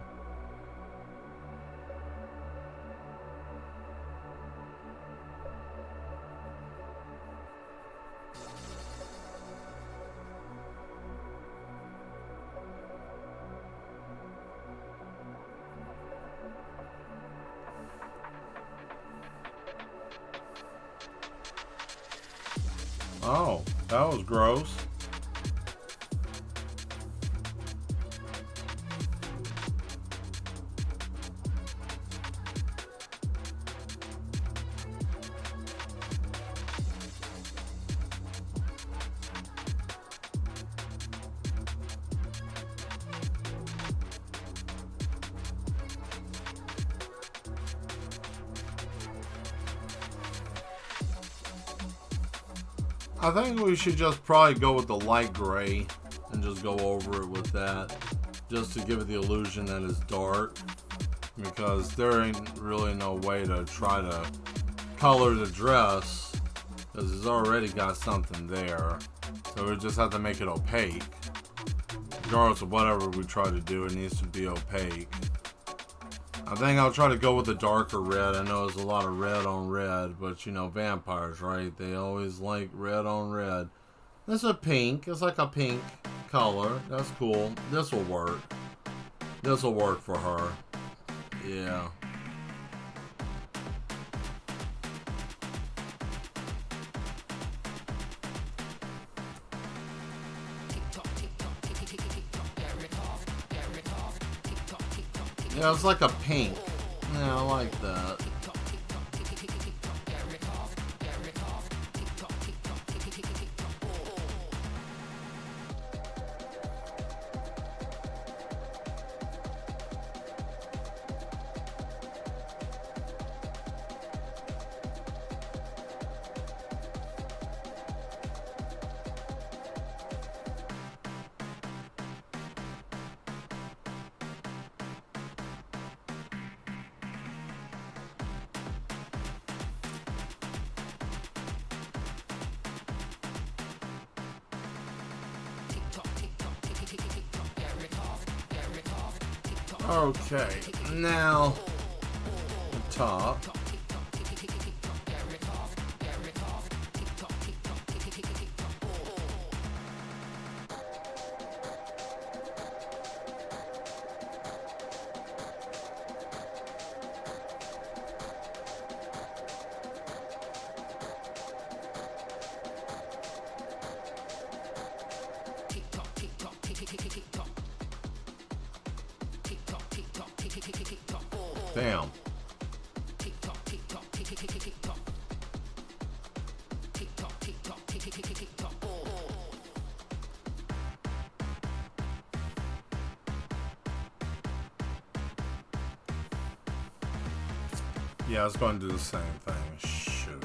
Oh, that was gross. I think we should just probably go with the light gray and just go over it with that, just to give it the illusion that it's dark, because there ain't really no way to try to color the dress, because it's already got something there. So we just have to make it opaque. Regardless of whatever we try to do, it needs to be opaque. I think I'll try to go with a darker red. I know there's a lot of red on red, but you know, vampires, right? They always like red on red. This is a pink. It's like a pink color. That's cool. This will work. This will work for her. Yeah. Yeah, it's like a pink. Yeah, I like that. Okay, now the top. Damn. Yeah, I was going to do the same thing. Shoot.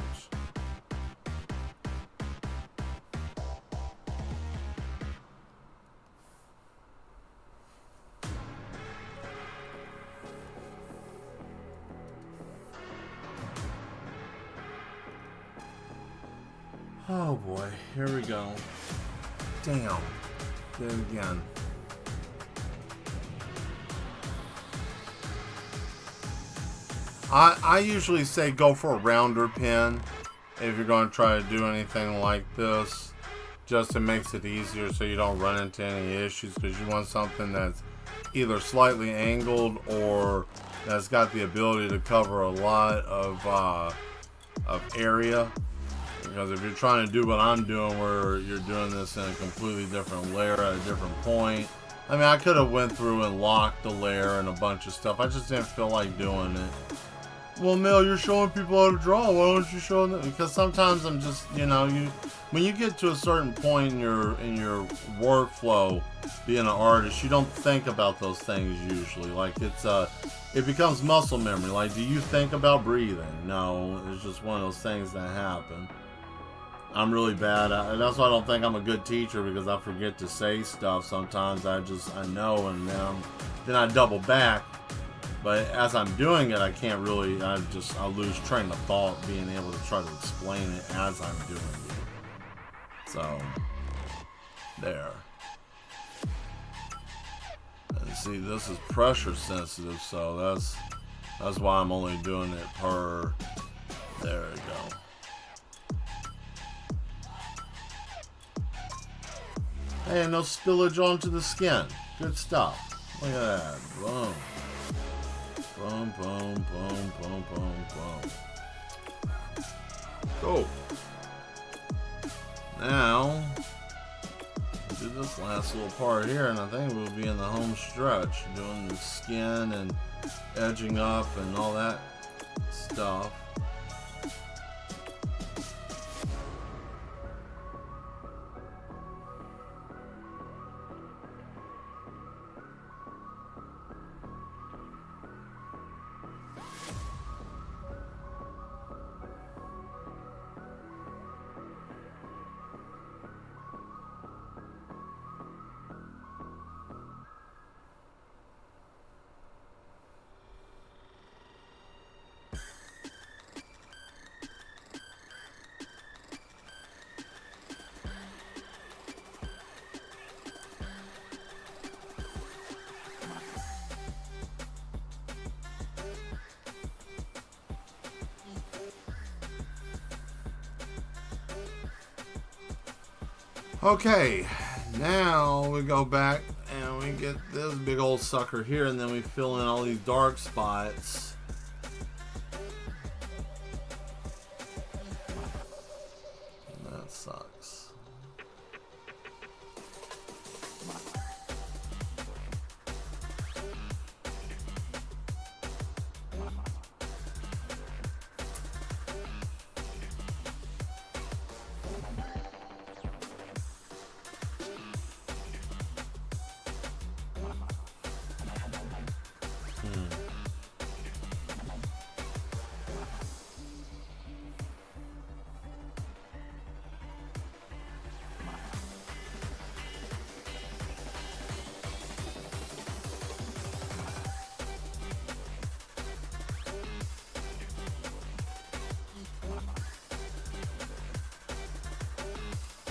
Oh boy, here we go. Damn. Did it again. I usually say go for a rounder pen if you're going to try to do anything like this. Just it makes it easier so you don't run into any issues, because you want something that's either slightly angled or that's got the ability to cover a lot of area. Because if you're trying to do what I'm doing, where you're doing this in a completely different layer at a different point, I mean, I could have went through and locked the layer and a bunch of stuff. I just didn't feel like doing it. Well, Mel, you're showing people how to draw. Why don't you show them? Because sometimes I'm just, you know, when you get to a certain point in your workflow, being an artist, you don't think about those things usually. Like it becomes muscle memory. Like, do you think about breathing? No, it's just one of those things that happen. I'm really bad at it. That's why I don't think I'm a good teacher, because I forget to say stuff sometimes. I know, and then I double back. But as I'm doing it, I can't really, I lose train of thought being able to try to explain it as I'm doing it. So, there. And see, this is pressure sensitive, so that's why I'm only doing it per, there we go. Hey, no spillage onto the skin. Good stuff. Look at that. Boom. Boom, boom, boom, boom, boom, boom. Go. Now, do this last little part here, and I think we'll be in the home stretch, doing the skin and edging up and all that stuff. Okay, now we go back and we get this big old sucker here, and then we fill in all these dark spots. That sucks.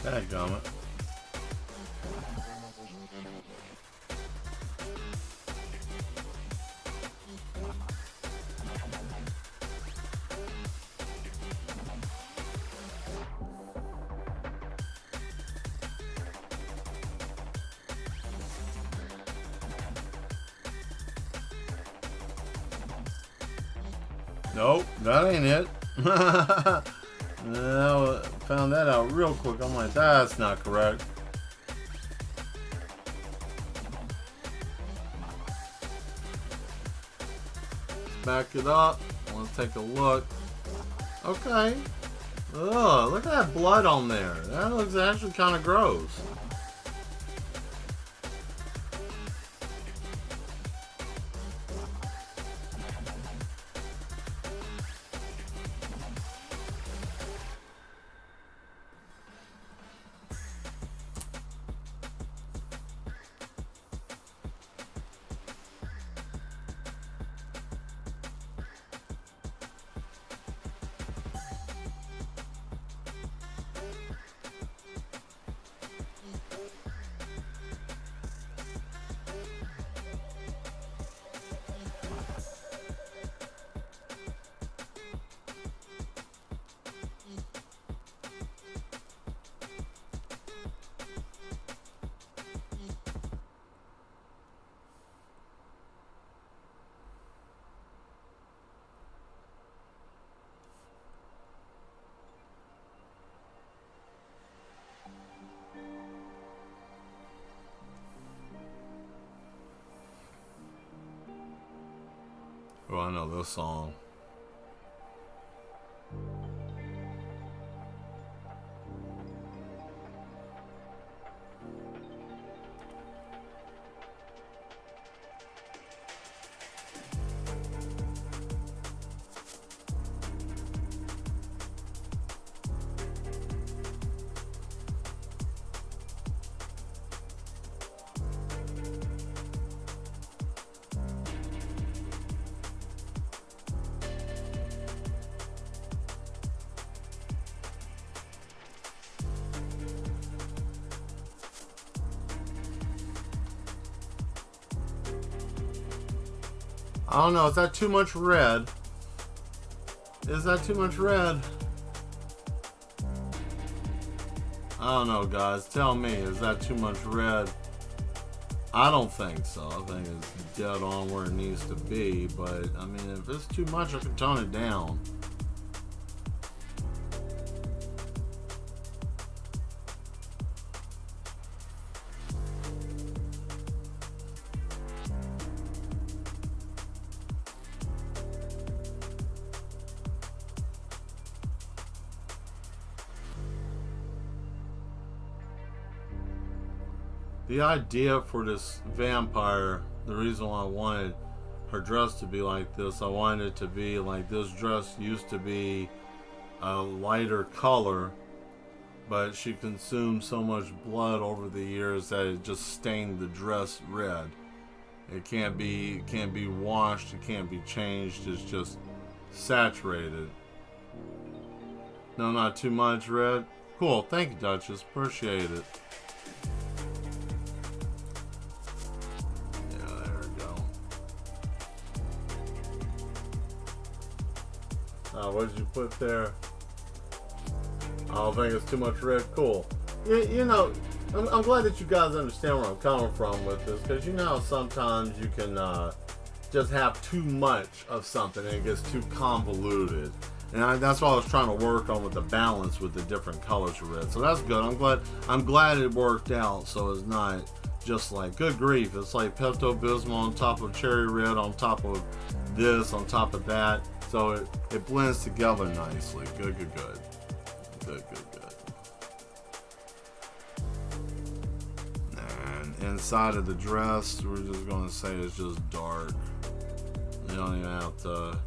Dadgummit. Nope, that ain't it. No, found that out real quick. I'm like, that's not correct. Let's back it up. Let's take a look. Okay. Ugh, look at that blood on there. That looks actually kind of gross. Oh, I know this song. I don't know, is that too much red? Is that too much red? I don't know, guys. Tell me, is that too much red? I don't think so. I think it's dead on where it needs to be. But, I mean, if it's too much, I can tone it down. The idea for this vampire, the reason why I wanted her dress to be like this, I wanted it to be like this dress used to be a lighter color, but she consumed so much blood over the years that it just stained the dress red. It can't be washed, it can't be changed, it's just saturated. No, not too much red. Cool, thank you, Duchess, appreciate it. What did you put there? I don't think it's too much red. Cool. you know, I'm glad that you guys understand where I'm coming from with this, because you know how sometimes you can just have too much of something and it gets too convoluted. And that's what I was trying to work on with the balance with the different colors of red. So that's good. I'm glad it worked out. So it's not just like, good grief, it's like Pepto-Bismol on top of cherry red, on top of this, on top of that. So it blends together nicely. Good. And inside of the dress, we're just going to say it's just dark. You don't even have to,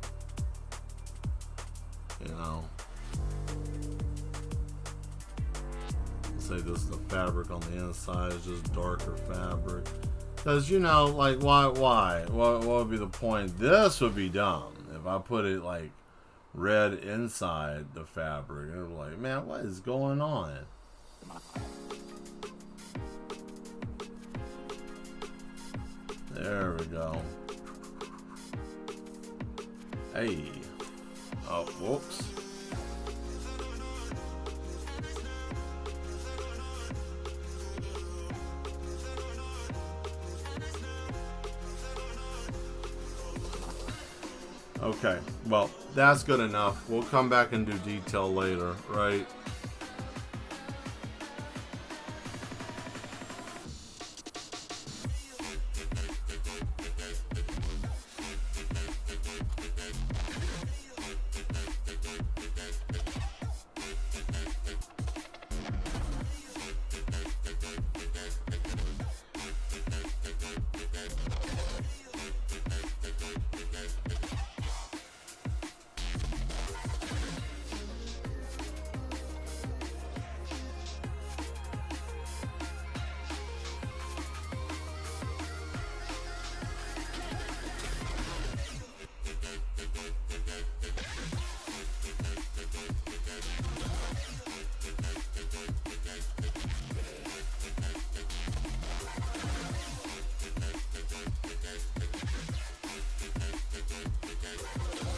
you know, say this is the fabric on the inside. It's just darker fabric. Because, you know, like, why? What would be the point? This would be dumb if I put it like red inside the fabric. It would be like, man, what is going on? There we go. Hey. Oh, whoops. Okay, well, that's good enough. We'll come back and do detail later, right?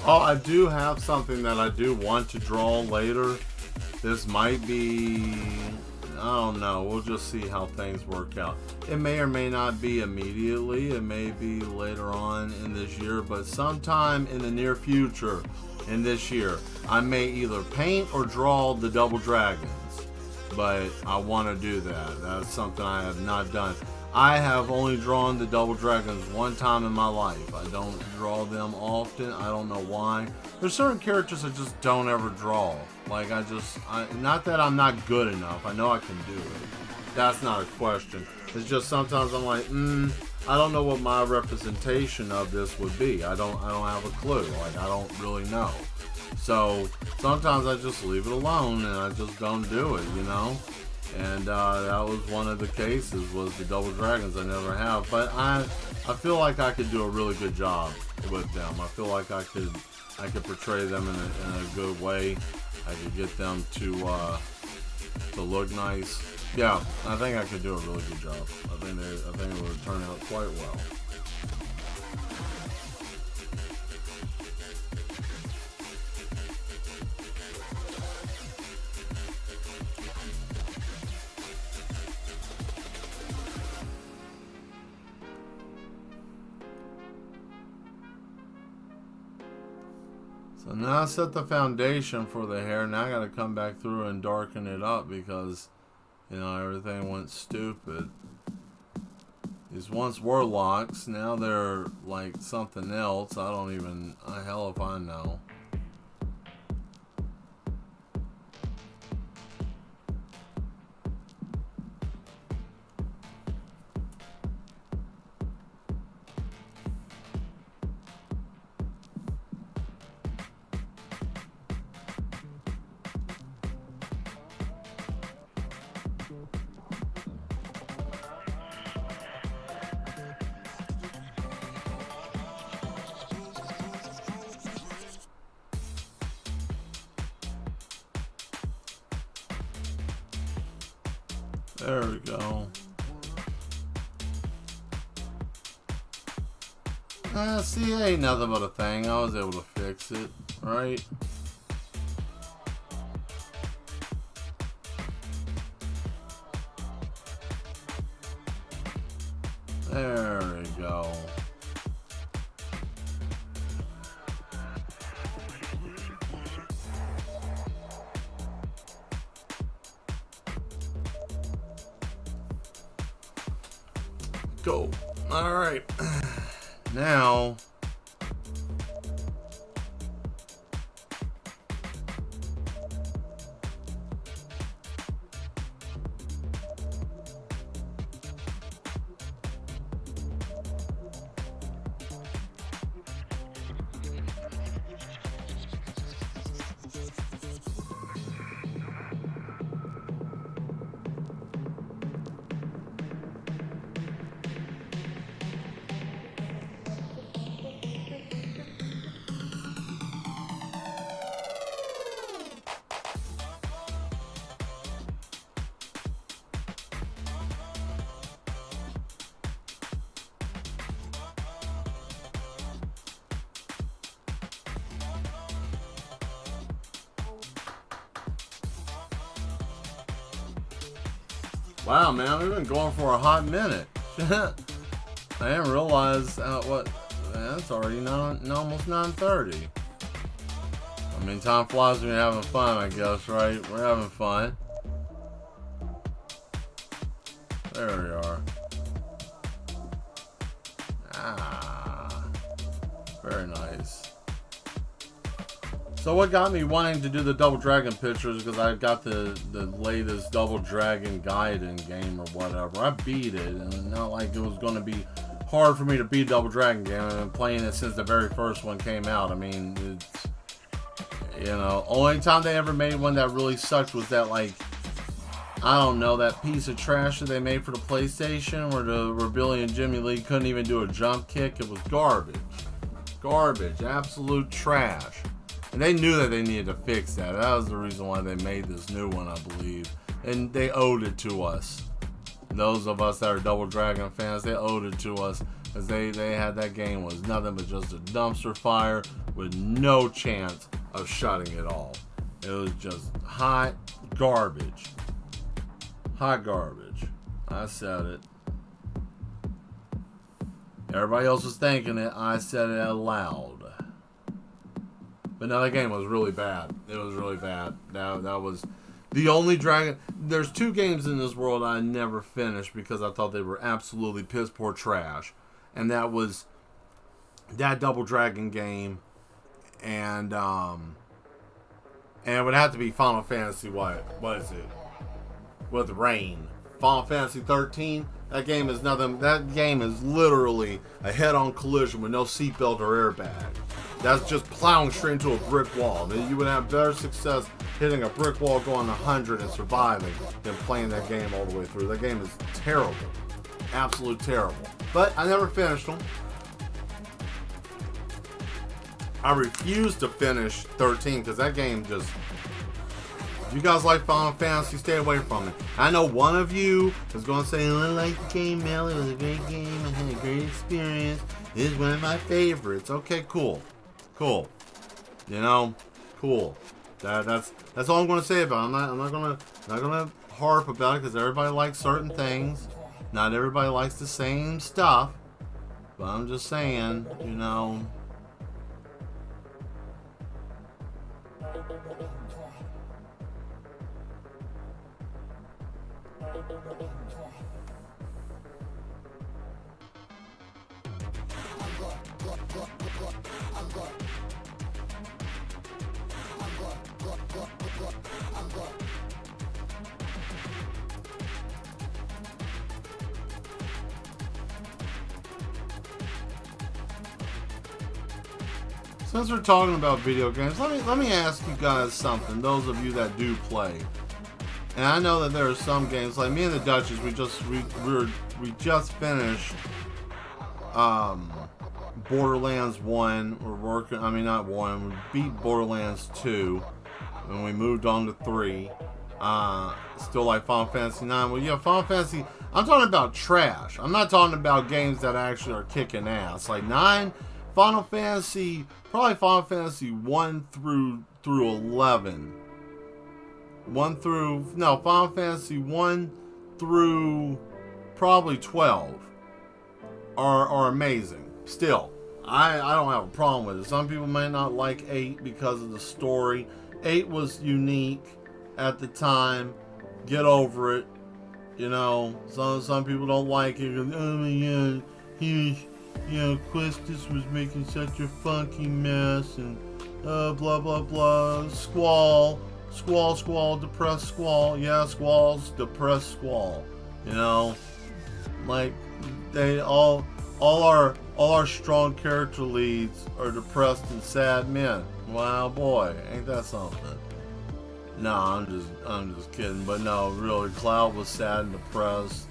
Oh, I do have something that I do want to draw later. This might be, I don't know. We'll just see how things work out. It may or may not be immediately. It may be later on in this year, but sometime in the near future in this year, I may either paint or draw the Double Dragons. But I want to do that. That's something I have not done. I have only drawn the Double Dragons one time in my life. I don't draw them often. I don't know why. There's certain characters I just don't ever draw. Like, not that I'm not good enough. I know I can do it. That's not a question. It's just sometimes I'm like, I don't know what my representation of this would be. I don't have a clue. Like, I don't really know. So sometimes I just leave it alone and I just don't do it, you know? And that was one of the cases, was the Double Dragons. I never have, but I feel like I could do a really good job with them. I feel like I could portray them in a good way. I could get them to look nice. Yeah, I think I could do a really good job. I think it would turn out quite well. So now I set the foundation for the hair. Now I got to come back through and darken it up because, you know, everything went stupid. These once were locks. Now they're like something else. I don't even, hell if I know. There we go. See, it ain't nothing but a thing. I was able to fix it, right? There we go. Go. All right. Now. Wow, man, we've been going for a hot minute. I didn't realize what. Man, it's already almost 9:30. I mean, time flies when you're having fun, I guess, right? We're having fun. There we are. Ah, very nice. So what got me wanting to do the Double Dragon pictures, because I got the latest Double Dragon Gaiden game or whatever. I beat it, and not like it was going to be hard for me to beat Double Dragon game. I've been playing it since the very first one came out. I mean, it's, you know, only time they ever made one that really sucked was that, like, I don't know, that piece of trash that they made for the PlayStation where Billy and Jimmy Lee couldn't even do a jump kick. It was garbage. Garbage. Absolute trash. And they knew that they needed to fix that. That was the reason why they made this new one, I believe. And they owed it to us. Those of us that are Double Dragon fans, they owed it to us. Because they had that game was nothing but just a dumpster fire with no chance of shutting it off. It was just hot garbage. Hot garbage. I said it. Everybody else was thinking it. I said it out loud. But no, that game was really bad. It was really bad. That was the only Dragon. There's two games in this world I never finished because I thought they were absolutely piss poor trash. And that was that Double Dragon game, and it would have to be Final Fantasy. What is it? With Rain. Final Fantasy 13. That game is nothing. That game is literally a head-on collision with no seatbelt or airbag. That's just plowing straight into a brick wall. Then you would have better success hitting a brick wall going 100 and surviving than playing that game all the way through. That game is terrible. Absolute terrible. But I never finished them. I refused to finish 13 because that game just... If you guys like Final Fantasy, stay away from it. I know one of you is going to say, I like the game, Mel. It was a great game. I had a great experience. This is one of my favorites. Okay, cool. Cool. You know, cool. That's all I'm going to say about it. I'm not gonna harp about it because everybody likes certain things. Not everybody likes the same stuff. But I'm just saying, you know. Since we're talking about video games, let me ask you guys something. Those of you that do play, and I know that there are some games like me and the Duchess. We just finished Borderlands 1. We're working. I mean, not 1. We beat Borderlands 2, and we moved on to 3. Still like Final Fantasy 9. Well, yeah, Final Fantasy. I'm talking about trash. I'm not talking about games that actually are kicking ass. Like 9. Final Fantasy, probably Final Fantasy 1 through 11. Final Fantasy 1 through probably 12. are amazing. Still, I don't have a problem with it. Some people may not like 8 because of the story. 8 was unique at the time. Get over it. You know, some people don't like it. Oh my god, Questus was making such a funky mess, and blah blah blah. Squall, depressed Squall. Yeah, Squall's depressed Squall. You know, like they all our strong character leads are depressed and sad men. Wow, boy, ain't that something? No, I'm just kidding. But no, really, Cloud was sad and depressed.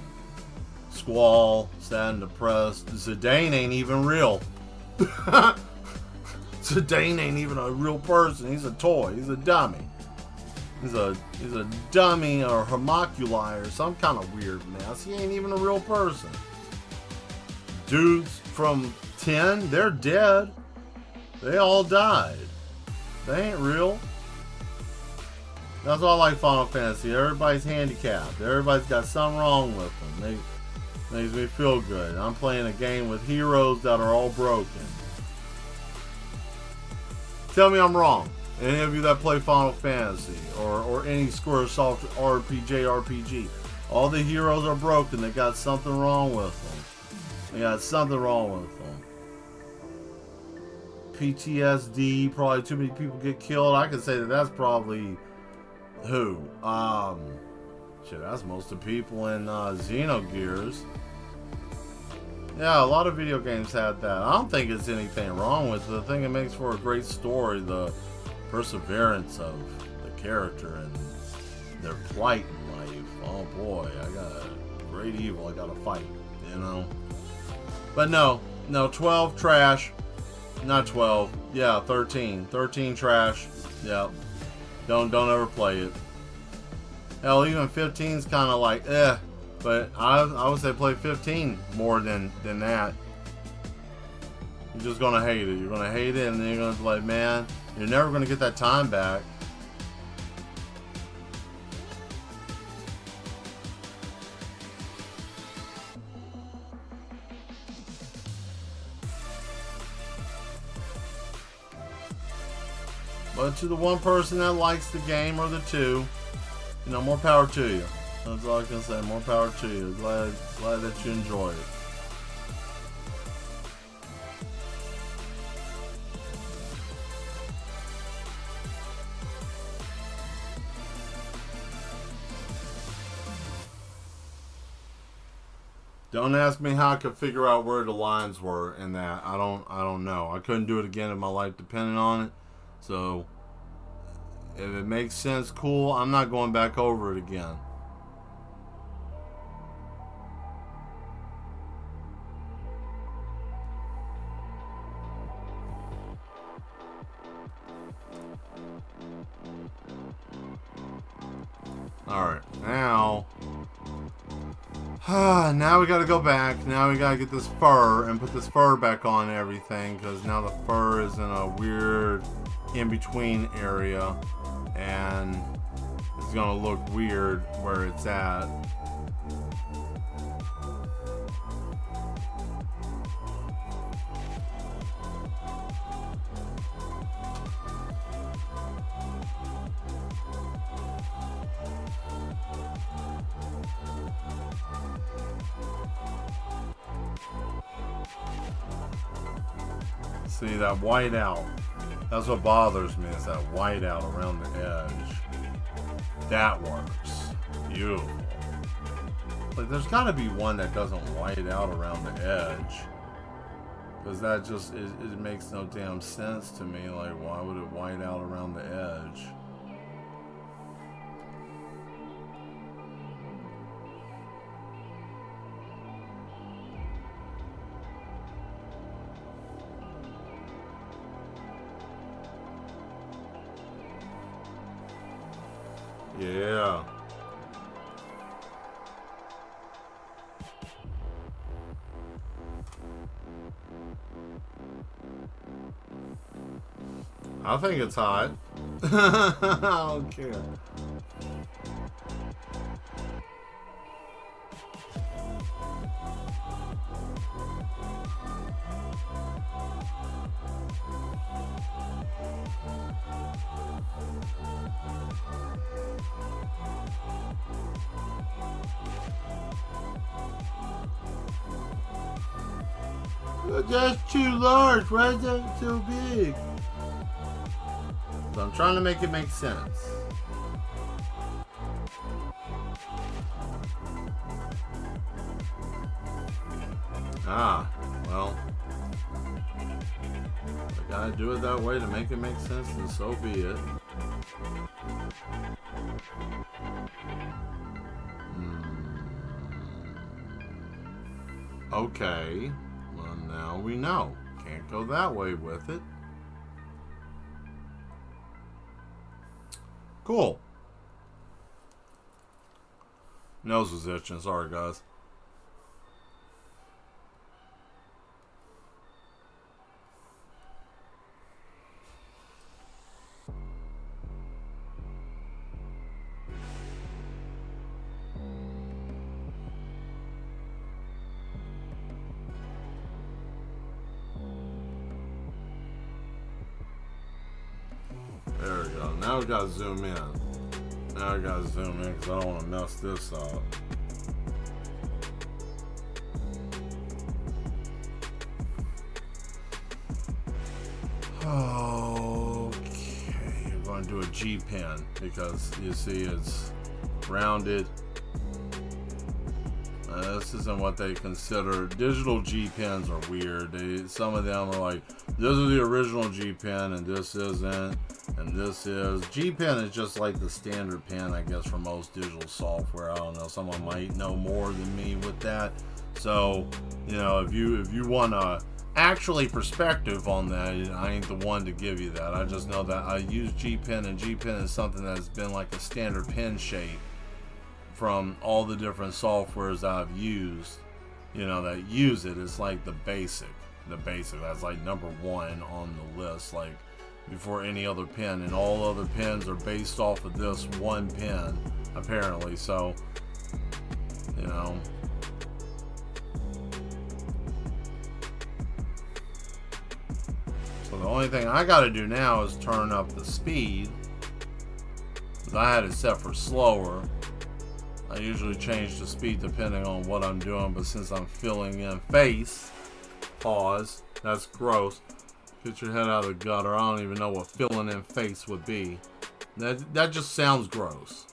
Squall, sad and depressed. Zidane ain't even real. Zidane ain't even a real person. He's a toy. He's a dummy. He's a dummy or homunculi or some kind of weird mess. He ain't even a real person. Dudes from 10, they're dead. They all died. They ain't real. That's why I like Final Fantasy. Everybody's handicapped. Everybody's got something wrong with them. Makes me feel good. I'm playing a game with heroes that are all broken. Tell me I'm wrong. Any of you that play Final Fantasy or any Squaresoft RPG. All the heroes are broken. They got something wrong with them. They got something wrong with them. PTSD. Probably too many people get killed. I can say that's probably... Who? Shit, that's most of the people in Xenogears. Yeah, a lot of video games had that. I don't think it's anything wrong with it. I think it makes for a great story, the perseverance of the character and their plight in life. Oh boy, I got a great evil I gotta fight, you know? But no, 12 trash. Not 12. Yeah, 13. 13 trash. Yep. Don't ever play it. Hell, even 15's kind of like, but I would say play 15 more than that. You're just gonna hate it. You're gonna hate it, and then you're gonna be like, man, you're never gonna get that time back. But to the one person that likes the game, or the two, you know, more power to you. That's all I can say. More power to you. Glad that you enjoyed it. Don't ask me how I could figure out where the lines were in that. I don't know. I couldn't do it again if my life depended on it. So if it makes sense, cool. I'm not going back over it again. Alright, now we gotta go back. Now we gotta get this fur and put this fur back on everything, because now the fur is in a weird in-between area, and it's gonna look weird where it's at. See, that white out. That's what bothers me, is that white out around the edge. That works. Beautiful. Like, there's gotta be one that doesn't white out around the edge. Because that just, it makes no damn sense to me. Like, why would it white out around the edge? Yeah. I think it's hot. I don't care. That's too large. Why is that so big? So I'm trying to make it make sense. Well, I gotta do it that way to make it make sense, and so be it. Okay, well now we know. Can't go that way with it. Cool. Nose was itching, sorry guys. There we go. Now we gotta zoom in. Now I gotta zoom in because I don't want to mess this up. Okay, I'm going to do a G pen because you see it's rounded. This isn't what they consider. Digital G pens are weird. Some of them are like, this is the original G pen and this isn't, and this is. G pen is just like the standard pen, I guess, for most digital software. I don't know. Someone might know more than me with that. So, you know, if you want a actually perspective on that, I ain't the one to give you that. I just know that I use G pen, and G pen is something that's been like a standard pen shape from all the different softwares I've used, you know, that use it. It's like the basic. That's like number one on the list, like before any other pen, and all other pens are based off of this one pen, apparently. So, you know. So the only thing I gotta do now is turn up the speed, because I had it set for slower. I usually change the speed depending on what I'm doing, but since I'm filling in face, pause, that's gross. Get your head out of the gutter. I don't even know what filling in face would be. That just sounds gross.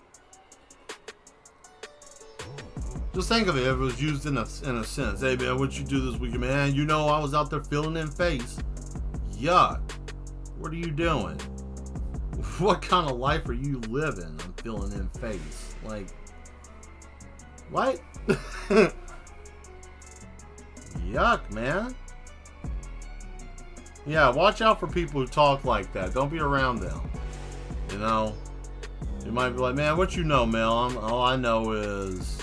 Just think of it if it was used in a sense. Hey man, what you do this weekend, man? You know I was out there filling in face. Yuck. What are you doing? What kind of life are you living? I'm filling in face. Like, what? Yuck, man. Yeah, watch out for people who talk like that. Don't be around them. You know? You might be like, man, what you know, Mel? All I know is,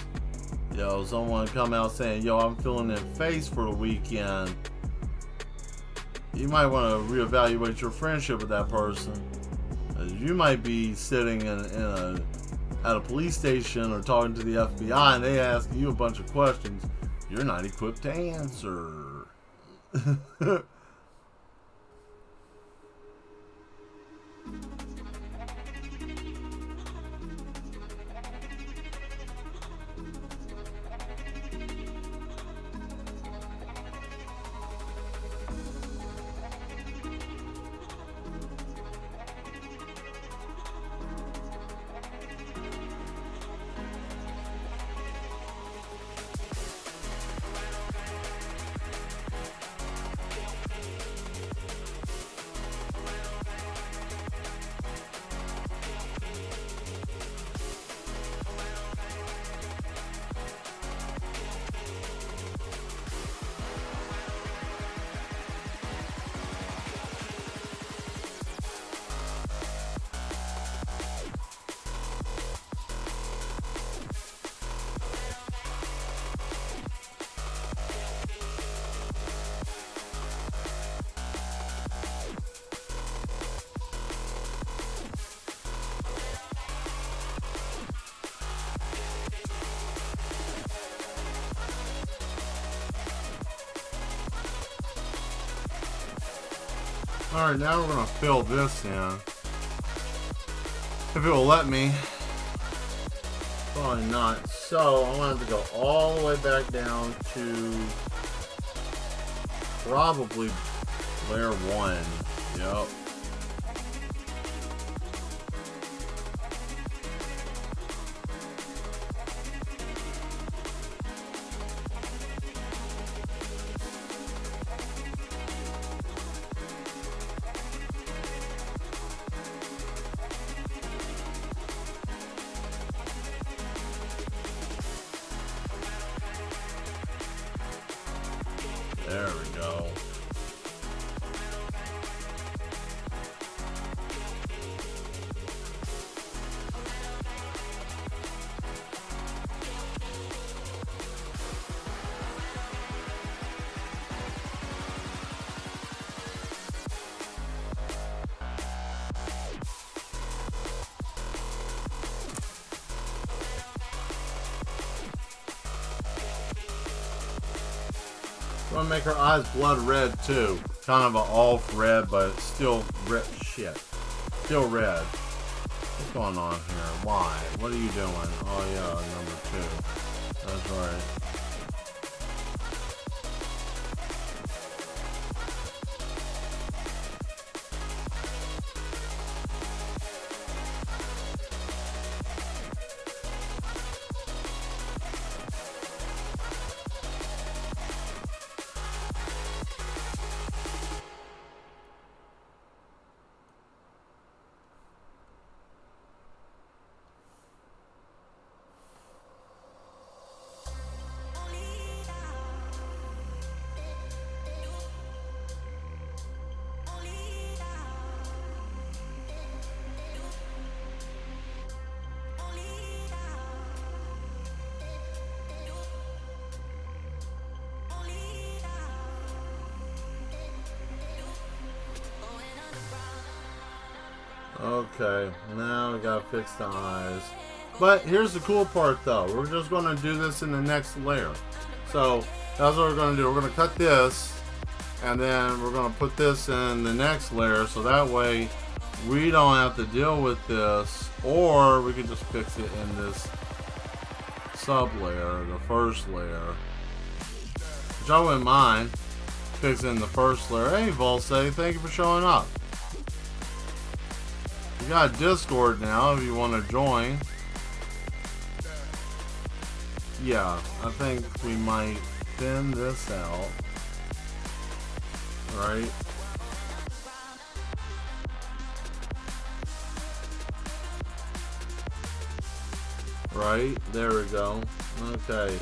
yo, someone come out saying, yo, I'm filling in face for the weekend. You might want to reevaluate your friendship with that person. You might be sitting at a police station or talking to the FBI, and they ask you a bunch of questions you're not equipped to answer. Alright, now we're going to fill this in. If it will let me. Probably not. So, I'm going to have to go all the way back down to probably layer 1. Yep. There we go. I'm gonna make her eyes blood red too. Kind of an off red, but it's still red. Shit. Still red. What's going on here? Why? What are you doing? Oh yeah, number 2. That's right. Okay, now we gotta fix the eyes. But here's the cool part though. We're just gonna do this in the next layer. So that's what we're gonna do. We're gonna cut this and then we're gonna put this in the next layer so that way we don't have to deal with this, or we can just fix it in this sub layer, the first layer. Which I wouldn't mind fixing the first layer. Hey Volse, thank you for showing up. We got Discord now if you want to join. Yeah, I think we might thin this out. Right? Right? There we go. Okay.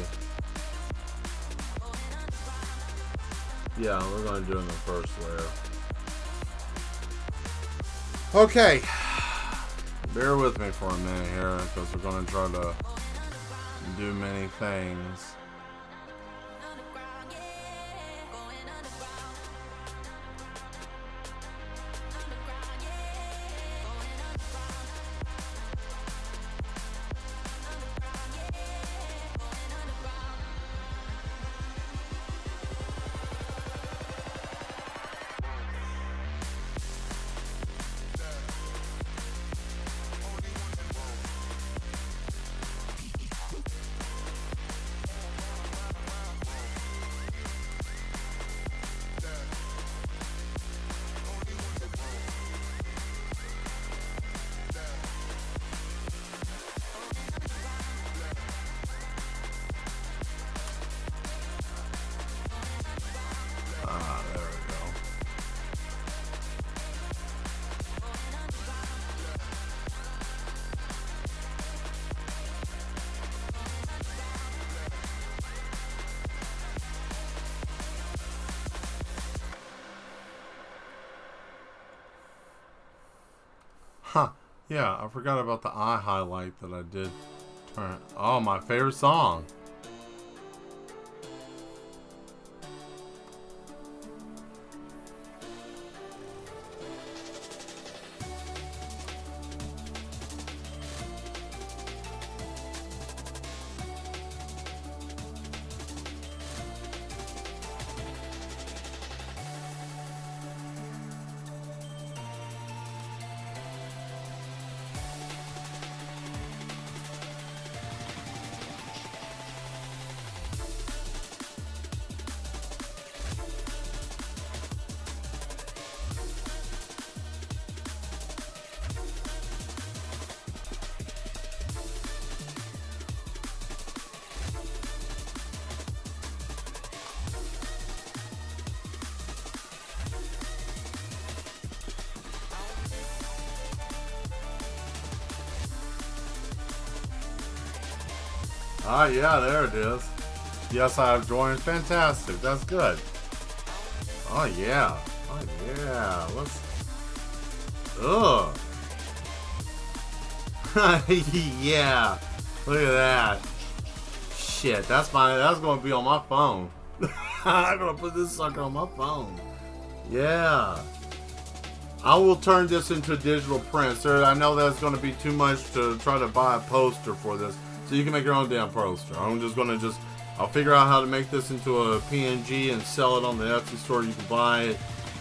Yeah, we're going to do it in the first layer. Okay. Bear with me for a minute here because we're going to try to do many things. Huh. Yeah, I forgot about the eye highlight that I did turn. Oh, my favorite song. Ah, yeah, there it is. Yes, I have joined. Fantastic. That's good. Oh, yeah. Oh, yeah. Let's... Ugh. Yeah. Look at that. Shit, that's gonna be on my phone. I'm gonna put this sucker on my phone. Yeah. I will turn this into digital print. Sir, I know that's gonna be too much to try to buy a poster for this. So you can make your own damn poster. I'll figure out how to make this into a PNG and sell it on the Etsy store. You can buy it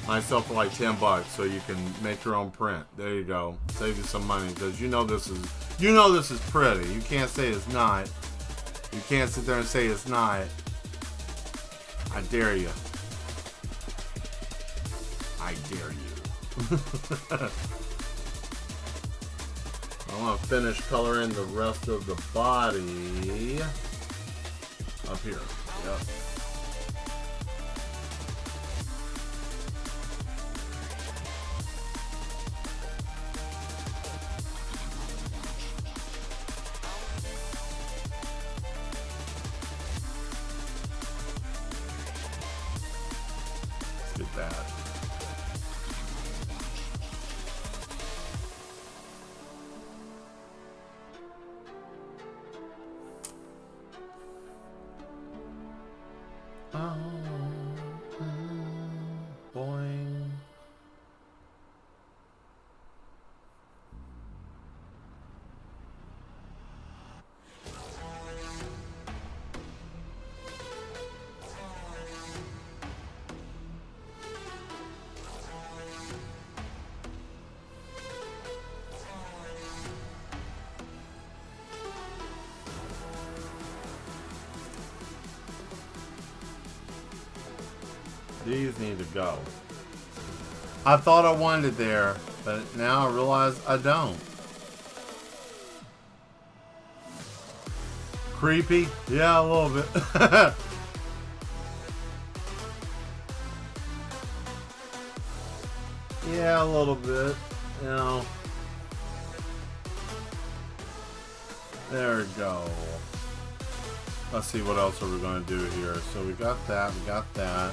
myself for like $10 so you can make your own print. There you go. Save you some money because you know this is pretty. You can't say it's not. You can't sit there and say it's not. I dare you. I dare you. I want to finish coloring the rest of the body up here. Yep. Let's get that. Boing. These need to go. I thought I wanted it there, but now I realize I don't. Creepy? Yeah, a little bit. Yeah, a little bit. You know. There we go. Let's see what else are we going to do here. So we got that. We got that.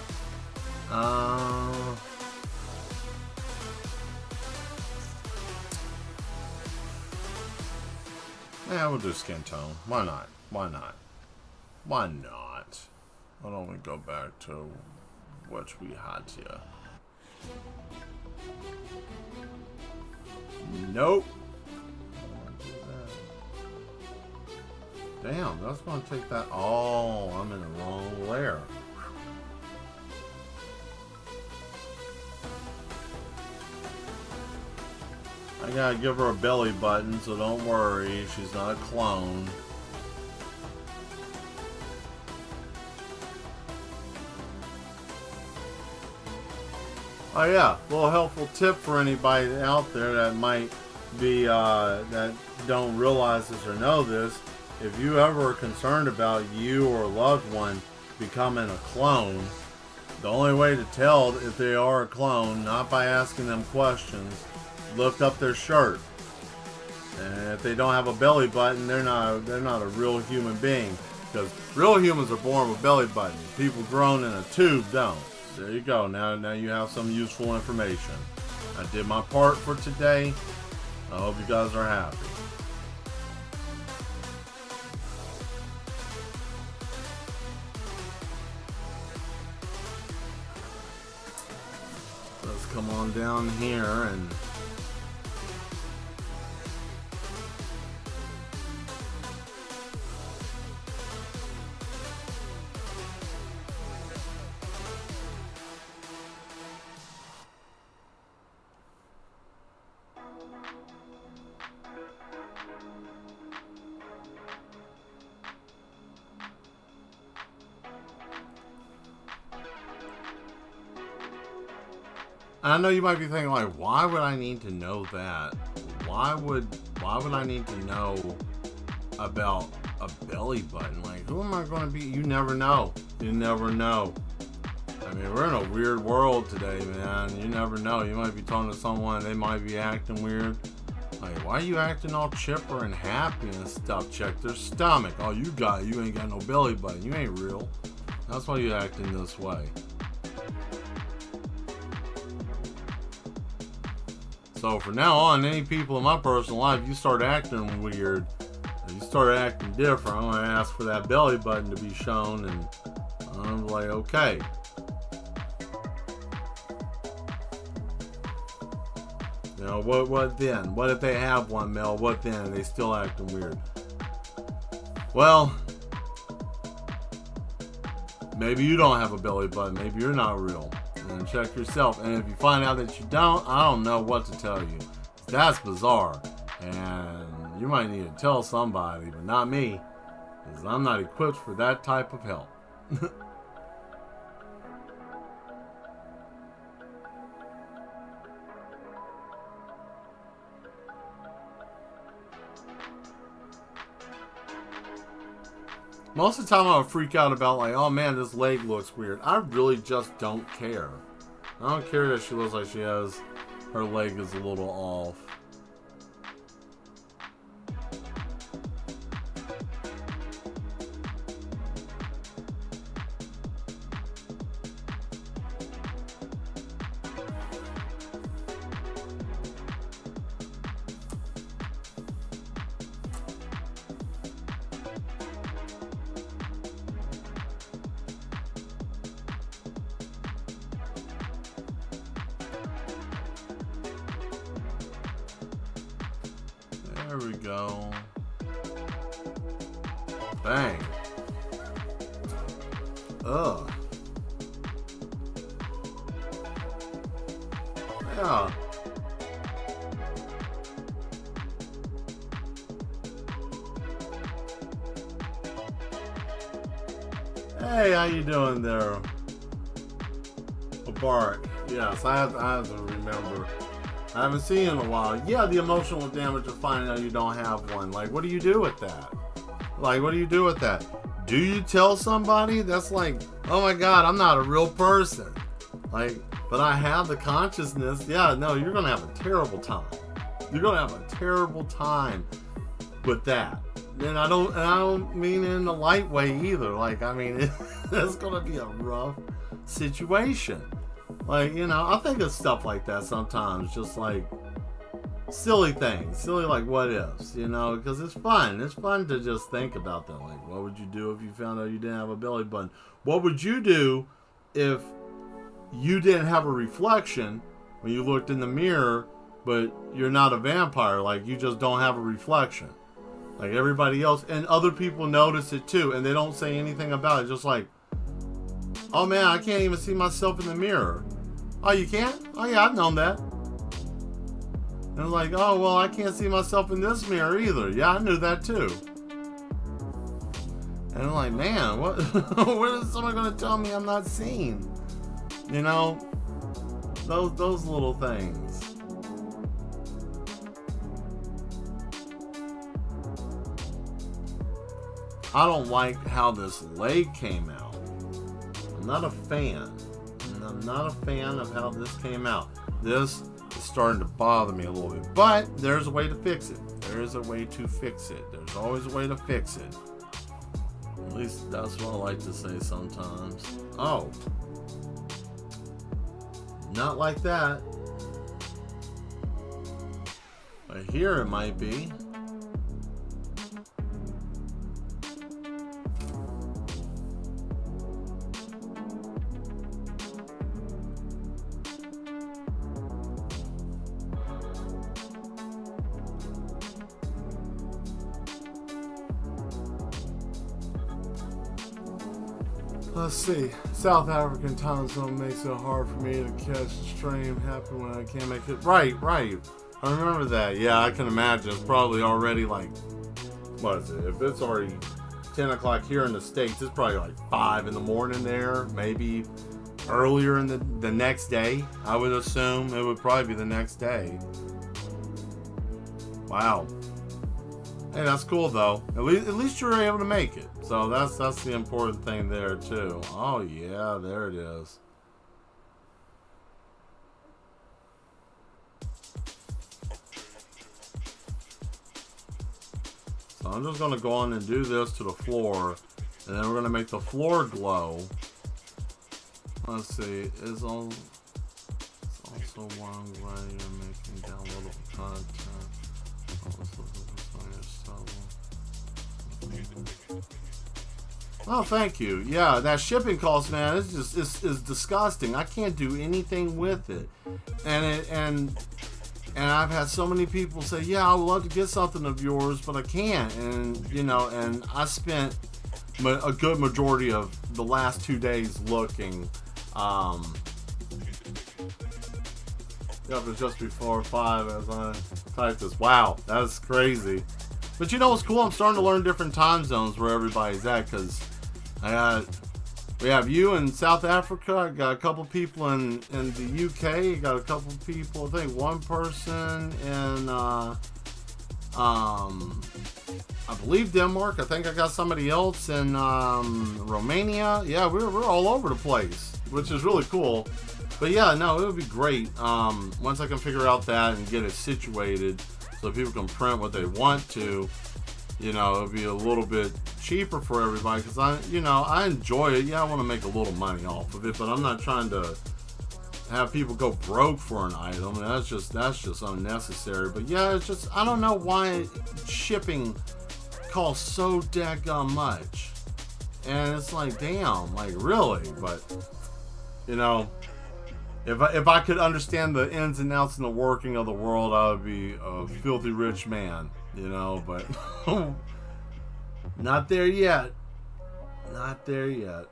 Yeah, we'll do skin tone. Why not? Why not? Why not? Why don't we go back to what we had here? Nope. Damn, that's gonna take that. Oh, I'm in the wrong layer. I gotta give her a belly button, so don't worry, she's not a clone. Oh yeah, a little helpful tip for anybody out there that might be, that don't realize this or know this. If you ever are concerned about you or a loved one becoming a clone, the only way to tell if they are a clone, not by asking them questions, lift up their shirt. And if they don't have a belly button, they're not a real human being. Because real humans are born with belly buttons. People grown in a tube don't. There you go. Now you have some useful information. I did my part for today. I hope you guys are happy. Let's come on down here and I know you might be thinking, like, why would I need to know that? Why would I need to know about a belly button? Like, who am I going to be? You never know. You never know. I mean, we're in a weird world today, man. You never know. You might be talking to someone, they might be acting weird. Like, why are you acting all chipper and happy and stuff? Check their stomach. Oh, you ain't got no belly button. You ain't real. That's why you acting this way. So from now on, any people in my personal life, you start acting weird, you start acting different, I'm going to ask for that belly button to be shown, and I'm like, okay. You know, what then? What if they have one, Mel? What then? And they still acting weird? Well, maybe you don't have a belly button. Maybe you're not real. And check yourself. And if you find out that you don't, I don't know what to tell you. That's bizarre. And you might need to tell somebody, but not me. Because I'm not equipped for that type of help. Most of the time I would freak out about like, oh man, this leg looks weird. I really just don't care. I don't care that she looks like she has, her leg is a little off. There we go. Bang. Ugh. Yeah. Hey, how you doing there, Bart? Yes, I have to remember. I haven't seen you in a while. Yeah, the emotional damage of finding out you don't have one. Like, what do you do with that? Like, what do you do with that? Do you tell somebody? That's like, oh my God, I'm not a real person. Like, but I have the consciousness. Yeah, no, you're going to have a terrible time. You're going to have a terrible time with that. And I don't mean in a light way either. Like, I mean, it's going to be a rough situation. Like, you know, I think of stuff like that sometimes, just like silly things, silly like what ifs, you know, because it's fun. It's fun to just think about that. Like, what would you do if you found out you didn't have a belly button? What would you do if you didn't have a reflection when you looked in the mirror, but you're not a vampire? Like, you just don't have a reflection. Like everybody else, and other people notice it too, and they don't say anything about it. Just like, oh man, I can't even see myself in the mirror. Oh, you can't? Oh yeah, I've known that. And I'm like, oh well, I can't see myself in this mirror either. Yeah, I knew that too. And I'm like, man, what? What is someone gonna tell me I'm not seeing? You know, those little things. I don't like how this leg came out. I'm not a fan. I'm not a fan of how this came out. This is starting to bother me a little bit. But there's a way to fix it. There is a way to fix it. There's always a way to fix it. At least that's what I like to say sometimes. Oh. Not like that. But here it might be. Let's see. South African time zone makes it hard for me to catch the stream. Happy when I can't make it. Right. I remember that. Yeah, I can imagine. It's probably already like, what is it? If it's already 10 o'clock here in the States, it's probably like 5 in the morning there. Maybe earlier in the next day. I would assume it would probably be the next day. Wow. Hey, that's cool though. At least you're able to make it. So that's the important thing there too. Oh yeah, there it is. So I'm just going to go on and do this to the floor. And then we're going to make the floor glow. Let's see. It's also one way you're making downloadable content. Oh, thank you. Yeah, that shipping cost, man, it's just it's disgusting. I can't do anything with it. And I've had so many people say, yeah, I would love to get something of yours, but I can't. And, you know, and I spent a good majority of the last 2 days looking. Yep, it's just before 5 as I typed this. Wow, that's crazy. But you know what's cool? I'm starting to learn different time zones where everybody's at, because we have you in South Africa. I got a couple people in the UK. Got a couple people, I think one person in I believe Denmark. I think I got somebody else in Romania. Yeah, we're all over the place, which is really cool. But yeah, no, it would be great once I can figure out that and get it situated so people can print what they want to. You know, it'll be a little bit cheaper for everybody, because I enjoy it. Yeah, I want to make a little money off of it, but I'm not trying to have people go broke for an item. That's just unnecessary. But yeah, it's just, I don't know why shipping costs so daggone much. And it's like, damn, like really? But you know, if I could understand the ins and outs and the working of the world, I would be a filthy rich man. You know, but not there yet. Not there yet.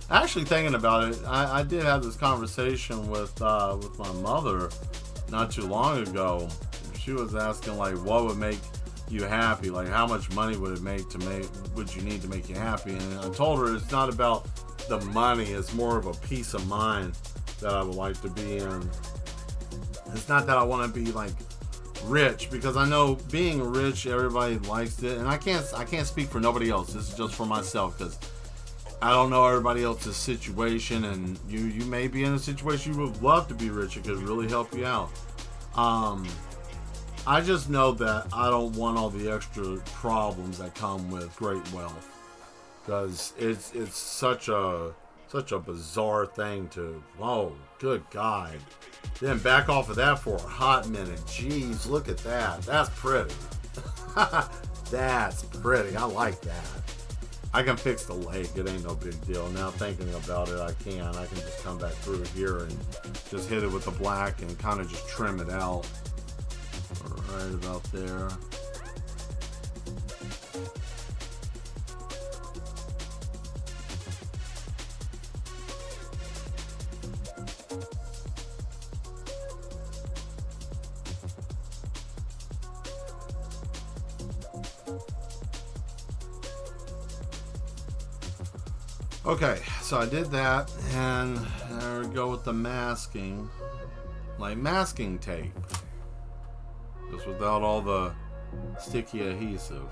Actually, thinking about it, I did have this conversation with my mother not too long ago. She was asking, like, what would make you happy? Like, how much money would you need to make you happy? And I told her it's not about the money. It's more of a peace of mind that I would like to be in. It's not that I want to be like rich, because I know being rich, everybody likes it, and I can't speak for nobody else. This is just for myself, because I don't know everybody else's situation, and you may be in a situation you would love to be rich. It could really help you out. I just know that I don't want all the extra problems that come with great wealth, because it's such a bizarre thing to, oh, good God. Then back off of that for a hot minute. Jeez, look at that. That's pretty. That's pretty. I like that. I can fix the leg. It ain't no big deal. Now thinking about it, I can just come back through here and just hit it with the black and kind of just trim it out. Right about there. Okay, so I did that, and there we go with the masking, like masking tape, just without all the sticky adhesive.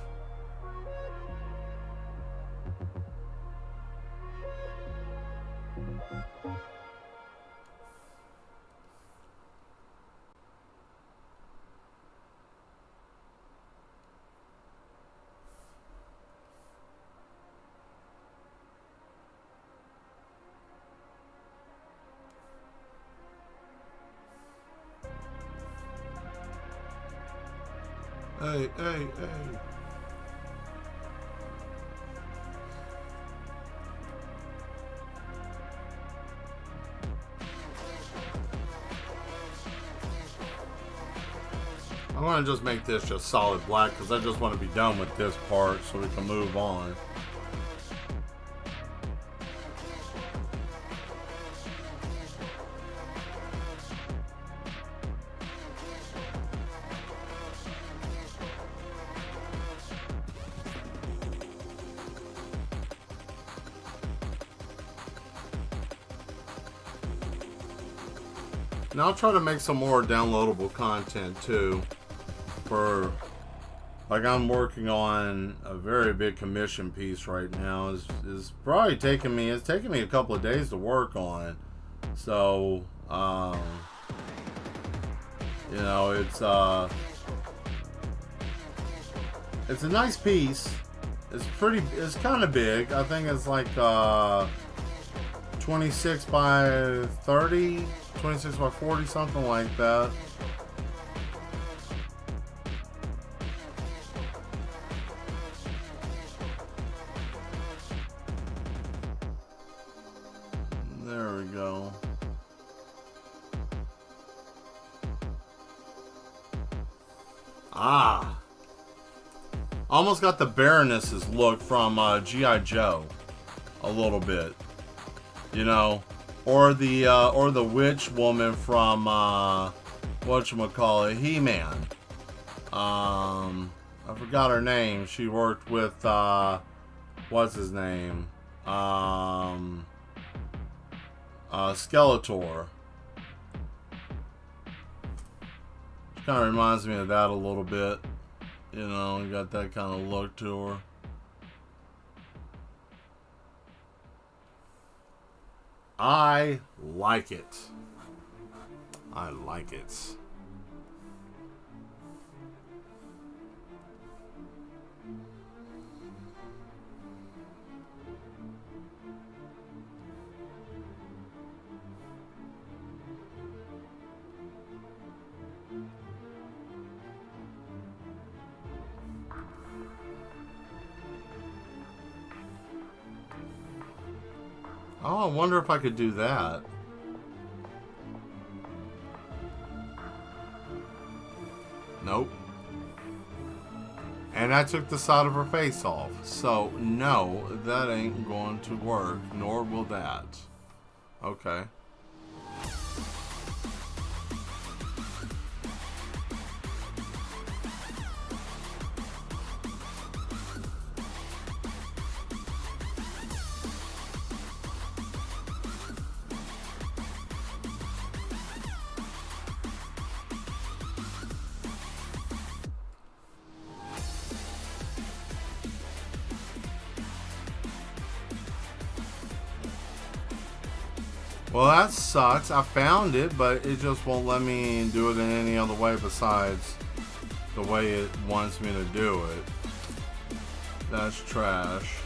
Hey. I'm going to just make this just solid black, because I just want to be done with this part so we can move on. Now I'll try to make some more downloadable content too. For, like, I'm working on a very big commission piece right now. It's probably taking me a couple of days to work on. So you know, it's It's a nice piece. It's kind of big. I think it's like 26 by 30, 26 by 40, something like that. There we go. Ah. Almost got the Baroness's look from G.I. Joe. A little bit. You know? Or the witch woman from whatchamacallit, He-Man. I forgot her name. She worked with what's his name? Skeletor. Kind of reminds me of that a little bit. You know, you got that kind of look to her. I like it. I like it. Oh, I wonder if I could do that. Nope. And I took the side of her face off. So, no, that ain't going to work, nor will that. Okay. Well, that sucks. I found it, but it just won't let me do it in any other way besides the way it wants me to do it. That's trash.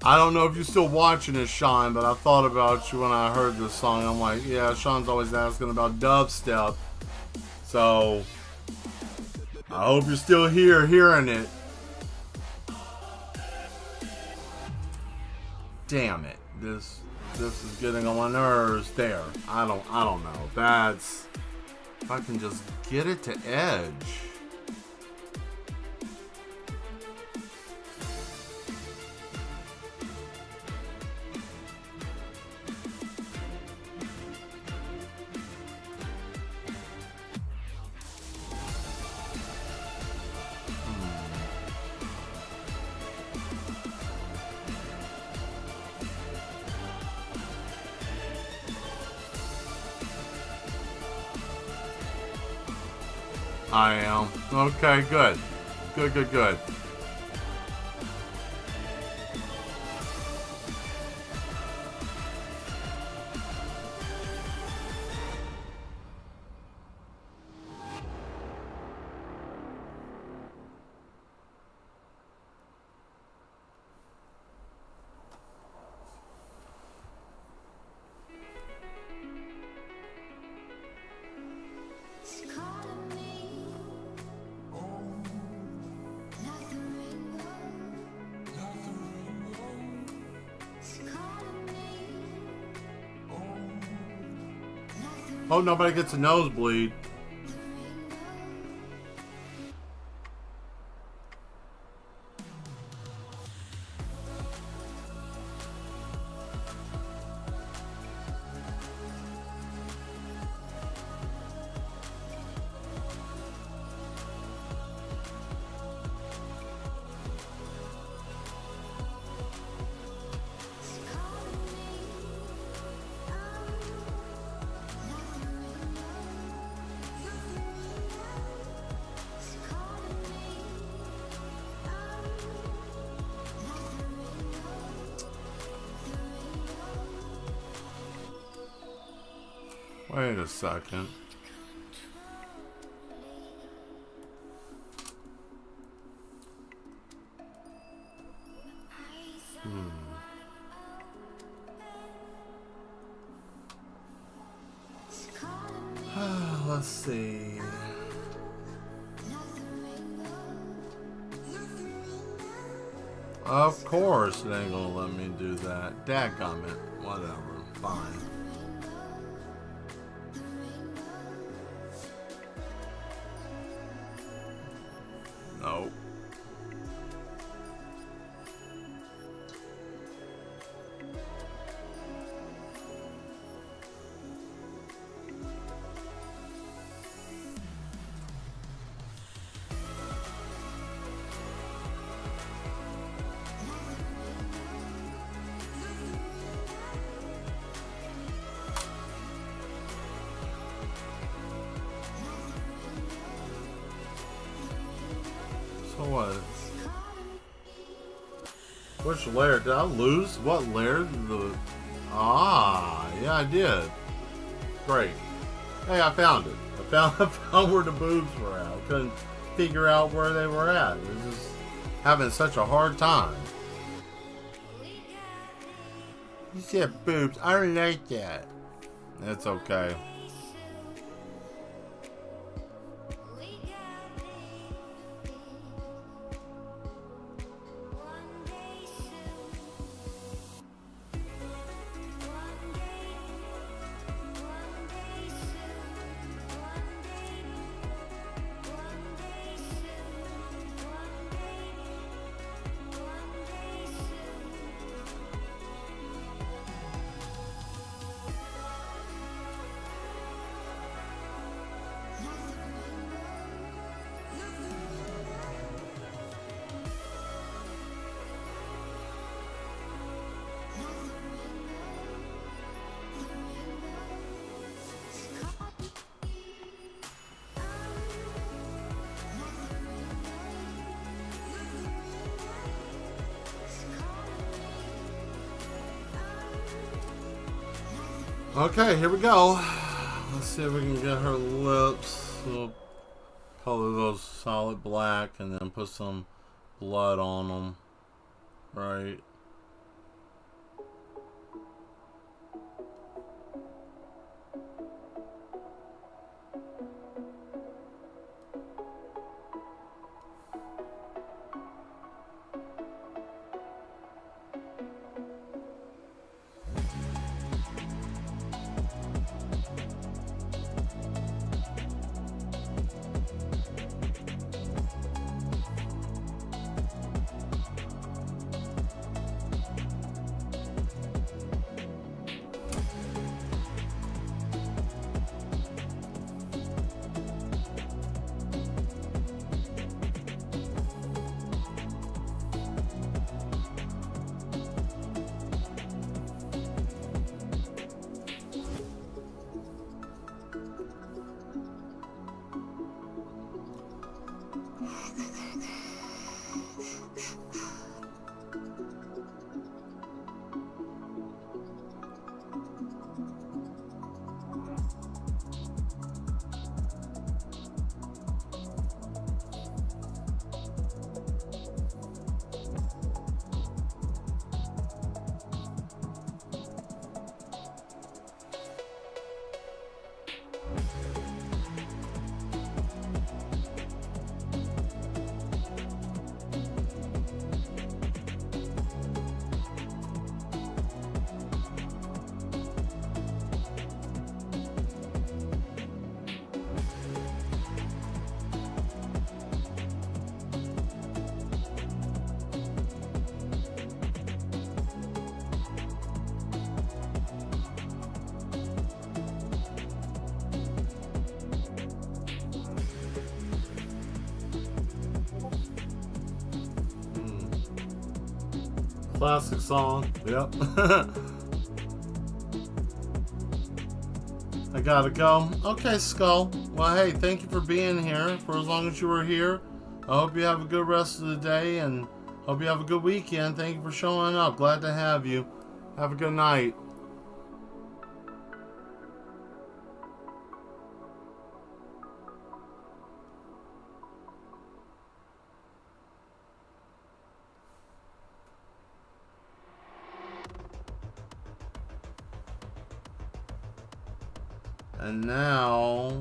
I don't know if you're still watching this, Sean, but I thought about you when I heard this song. I'm like, yeah, Sean's always asking about dubstep. So I hope you're still here hearing it. Damn it. This is getting on my nerves. There. I don't know. That's, if I can just get it to edge. I am. Okay, good. Good. Hope nobody gets a nosebleed. Wait a second. Let's see. Of course it ain't gonna let me do that. Dadgummit. Whatever. Fine. Nope. So what? Which layer? Did I lose? What layer? Yeah, I did. Great. Hey, I found it. I found where the boobs were at. I couldn't figure out where they were at. I was just having such a hard time. You said boobs. I don't like that. It's okay. Okay, here we go. Let's see if we can get her lips. We'll color those solid black and then put some blood on them. Right. Classic song. Yep. I gotta go. Okay, Skull. Well, hey, thank you for being here for as long as you were here. I hope you have a good rest of the day and hope you have a good weekend. Thank you for showing up. Glad to have you. Have a good night. And now...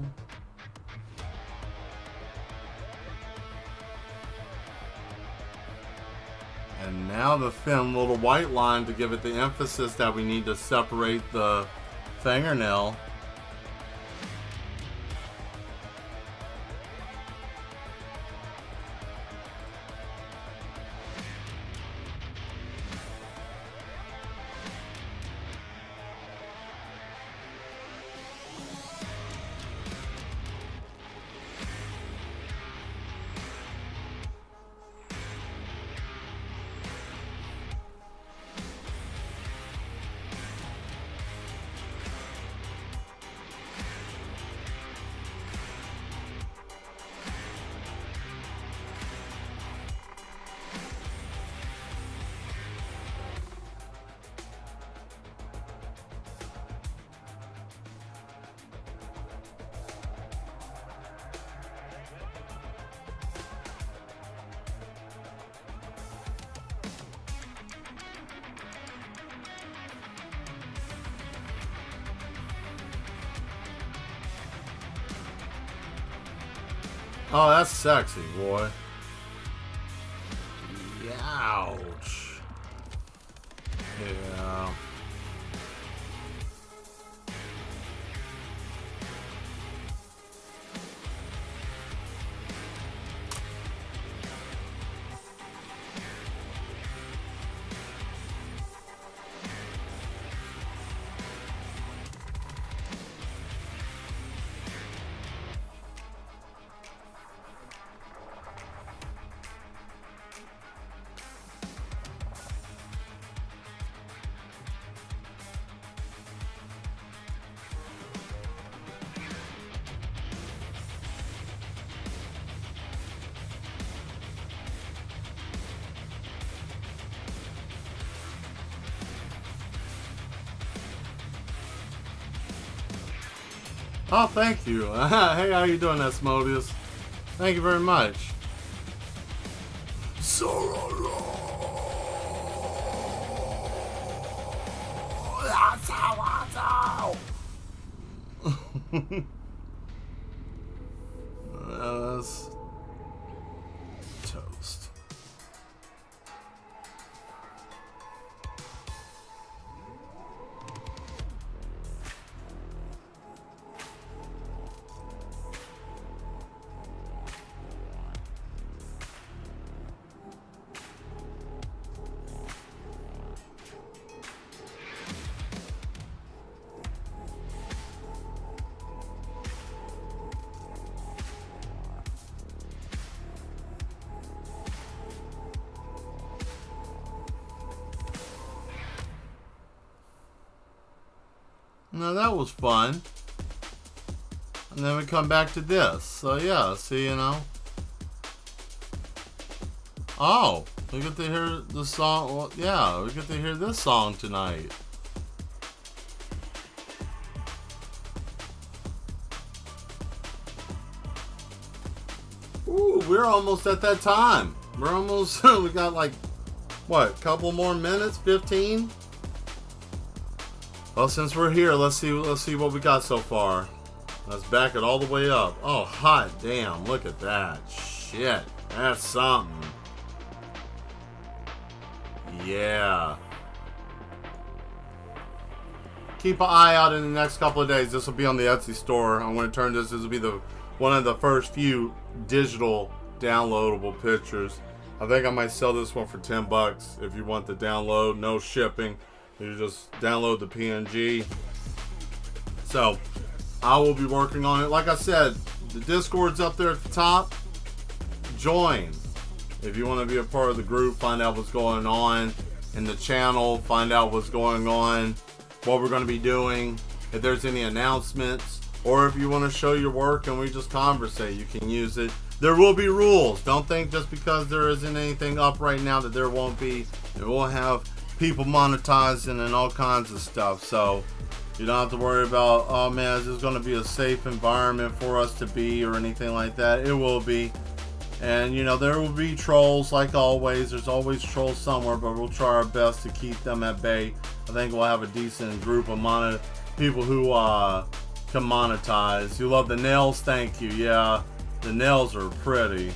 And now the thin little white line to give it the emphasis that we need to separate the fingernail. Oh, that's sexy, boy. Ouch. Yeah. Oh, thank you. Hey, how you doing, Asmodeus? Thank you very much. That's toast. Now that was fun. And then we come back to this. So yeah, see, you know. Oh, we get to hear the song. Well, yeah, we get to hear this song tonight. Ooh, we're almost at that time. We're almost, we got like, what, couple more minutes, 15? Well, since we're here, let's see what we got so far. Let's back it all the way up. Oh, hot damn, look at that. Shit, that's something. Yeah. Keep an eye out in the next couple of days. This will be on the Etsy store. I'm going to turn this will be one of the first few digital downloadable pictures. I think I might sell this one for $10 if you want the download, no shipping. You just download the PNG. So I will be working on it. Like I said, the Discord's up there at the top. Join if you want to be a part of the group. Find out what's going on in the channel. Find out what's going on, what we're going to be doing, if there's any announcements, or if you want to show your work and we just conversate, you can use it. There will be rules. Don't think just because there isn't anything up right now that there won't be. It will have people monetizing and all kinds of stuff, so you don't have to worry about, oh man, is this going to be a safe environment for us to be or anything like that. It will be. And you know, there will be trolls like always. There's always trolls somewhere, but we'll try our best to keep them at bay. I think we'll have a decent group amount of people who can monetize. You love the nails? Thank you. Yeah, the nails are pretty.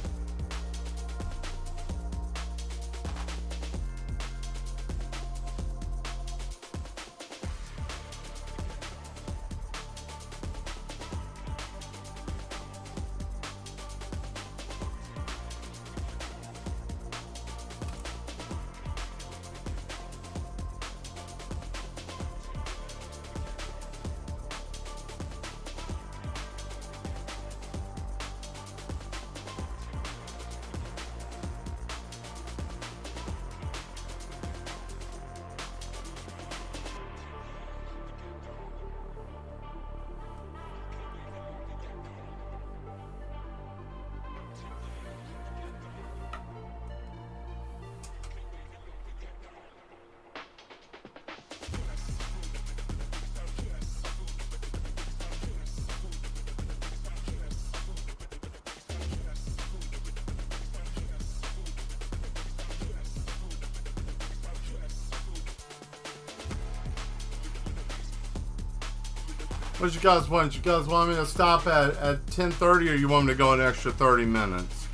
What you guys want? You guys want me to stop at 10:30, or you want me to go an extra 30 minutes?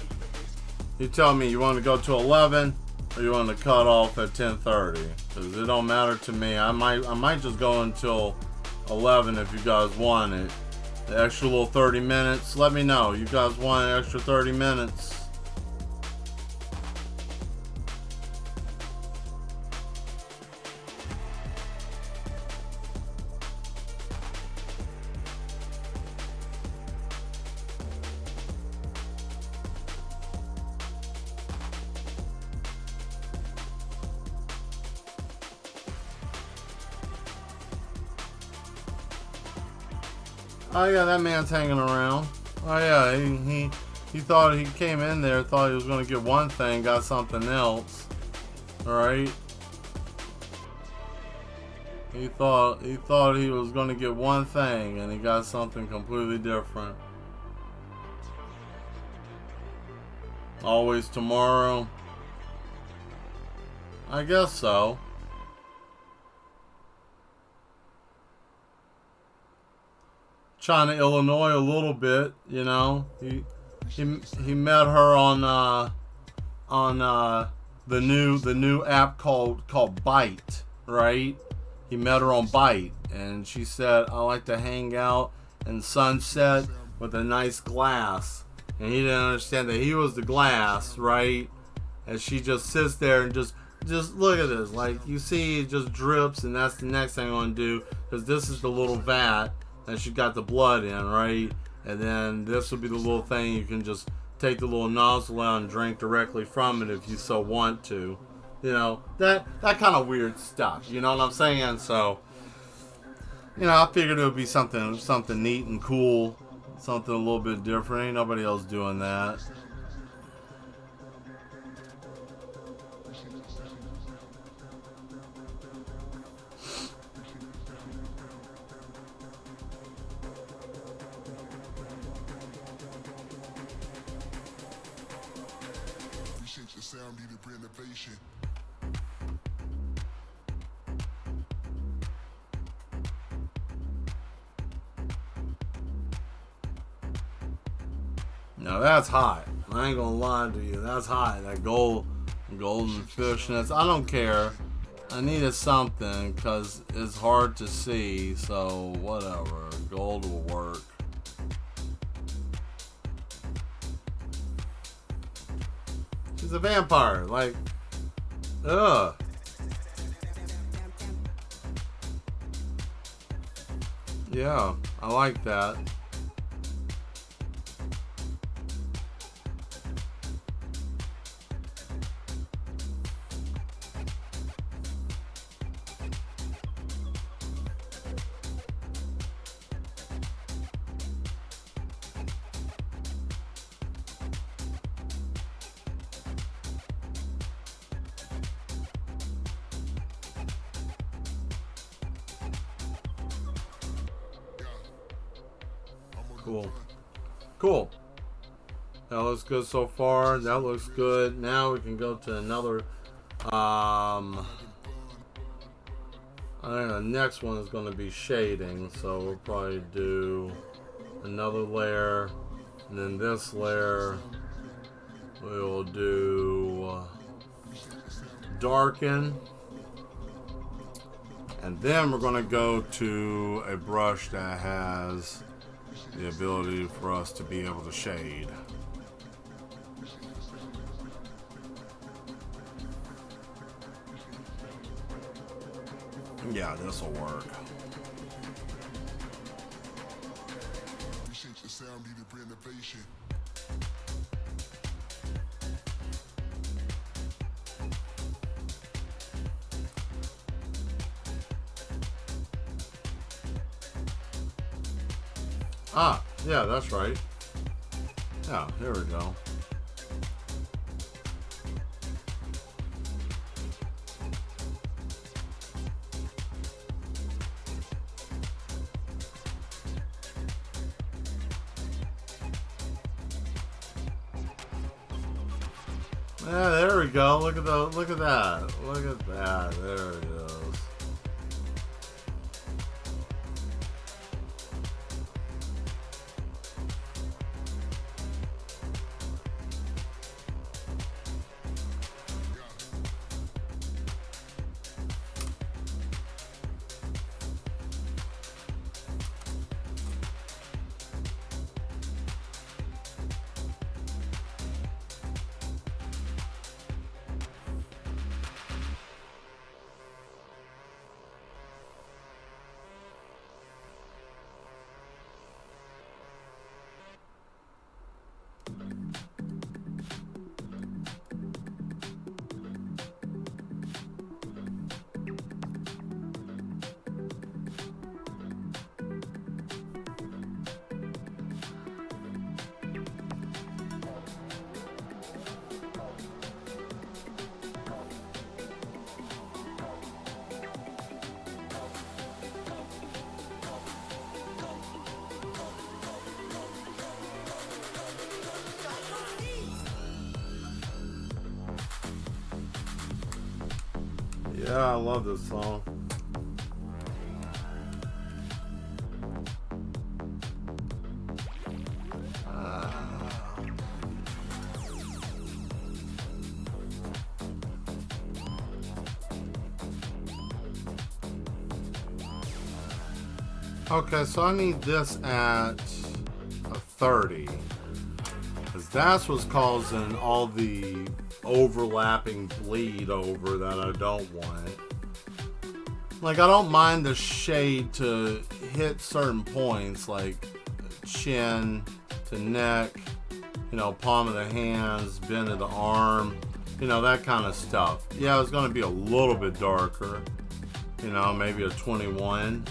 You tell me. You want to go to 11, or you want to cut off at 10:30? Because it don't matter to me. I might just go until 11 if you guys want it. The extra little 30 minutes. Let me know. You guys want an extra 30 minutes? Oh yeah, that man's hanging around. Oh yeah, he thought he came in there, thought he was gonna get one thing, got something else. Alright? He thought he was gonna get one thing and he got something completely different. Always tomorrow? I guess so. China, Illinois, a little bit, you know. He met her on the new app called Byte, right? He met her on Byte, and she said, "I like to hang out in sunset with a nice glass," and he didn't understand that he was the glass, right? And she just sits there and just look at this, like you see, it just drips, and that's the next thing I'm gonna do, because this is the little vat that she got the blood in, right? And then this will be the little thing you can just take the little nozzle out and drink directly from it if you so want to. You know, that kind of weird stuff, you know what I'm saying? So, you know, I figured it would be something neat and cool, something a little bit different. Ain't nobody else doing that. The sound needed renovation. Now that's hot. I ain't gonna lie to you. That's hot. That golden fishnets. I don't care. I needed something because it's hard to see. So whatever. Gold will work. She's a vampire. Like, ugh. Yeah, I like that. Cool. That looks good so far. That looks good. Now we can go to another And the next one is going to be shading, so we'll probably do another layer, and then this layer we'll do darken, and then we're going to go to a brush that has the ability for us to be able to shade. Yeah, this will work. Appreciate your sound leader for innovation. Ah, yeah, that's right. Yeah, here we go. Yeah, there we go. Look at that. Look at that. Look at that. There it goes. Yeah, I love this song. Okay, so I need this at a 30. Because that's what's causing all the overlapping bleed over that I don't want. Like, I don't mind the shade to hit certain points, like chin to neck, you know, palm of the hands, bend of the arm, you know, that kind of stuff. Yeah, it's going to be a little bit darker, you know, maybe a 21.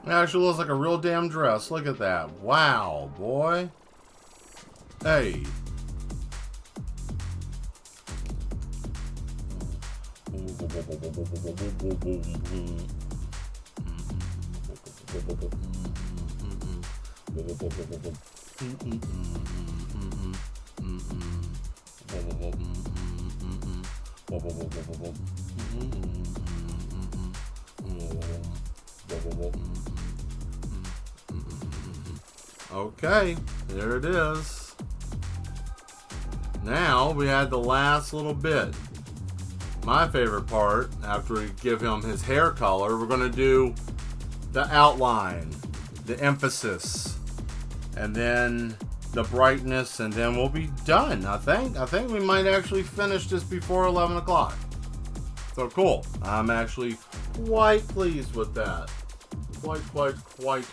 It actually looks like a real damn dress. Look at that. Wow, boy. Hey. Okay, there it is. Now we had the last little bit. My favorite part, after we give him his hair color, we're going to do the outline, the emphasis, and then the brightness, and then we'll be done, I think. I think we might actually finish this before 11 o'clock. So cool. I'm actually quite pleased with that. Quite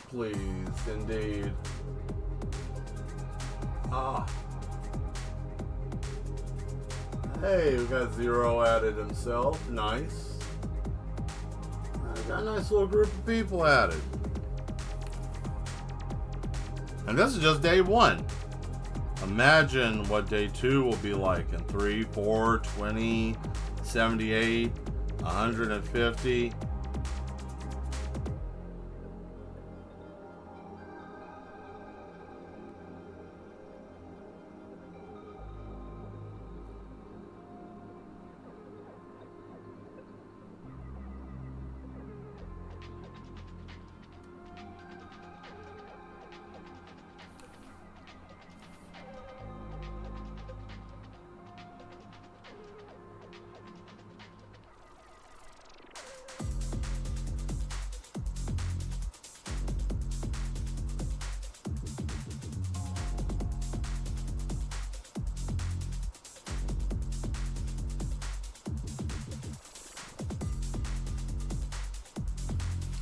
pleased indeed. Ah. Hey, we got Zero added himself. Nice. I got a nice little group of people added. And this is just day 1. Imagine what day 2 will be like in 3, 4, 20, 78, 150.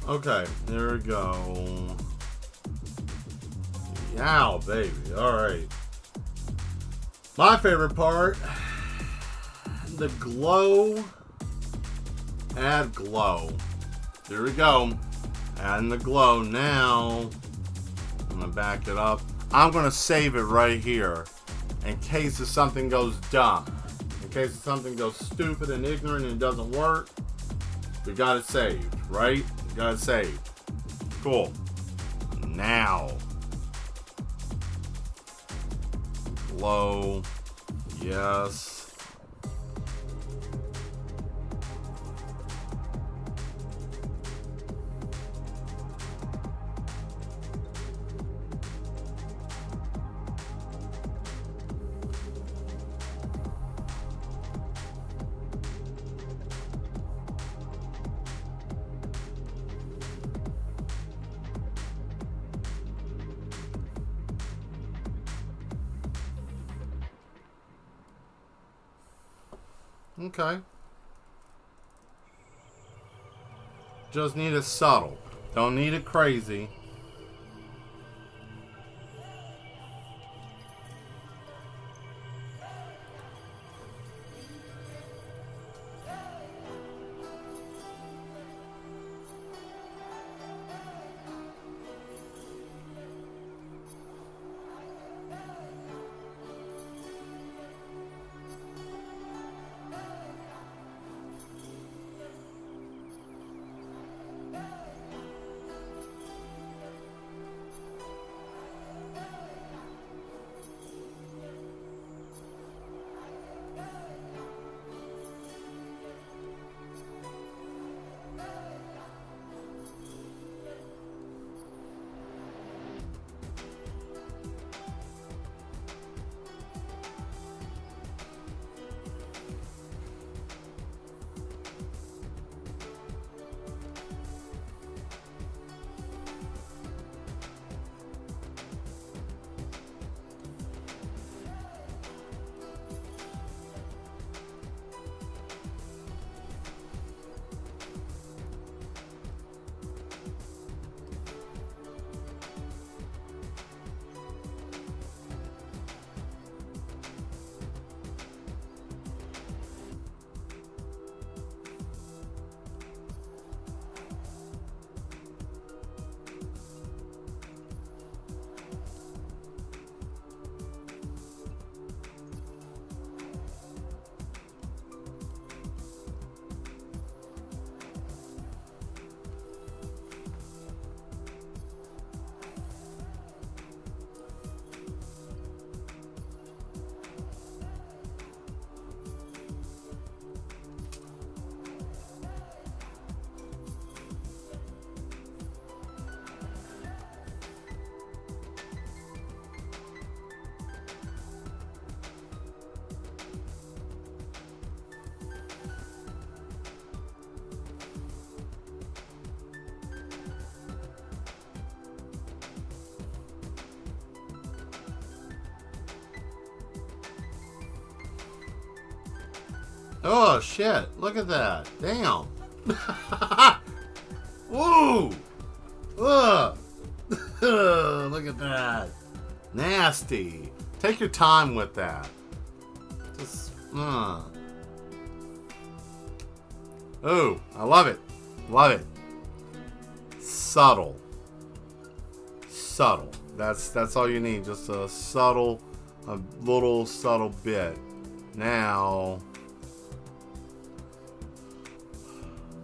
Okay, there we go. Yow, baby. Alright. My favorite part, the glow. Add glow. There we go. Adding the glow. Now, I'm going to back it up. I'm going to save it right here in case if something goes dumb. In case if something goes stupid and ignorant and it doesn't work, we got it saved, right? Got it saved. Cool. Now. Glow. Yes. Okay. Just need it subtle. Don't need it crazy. Oh, shit. Look at that. Damn. Woo! Ugh. Look at that. Nasty. Take your time with that. Just, Ooh, I love it. Love it. Subtle. Subtle. That's all you need. Just a little subtle bit. Now,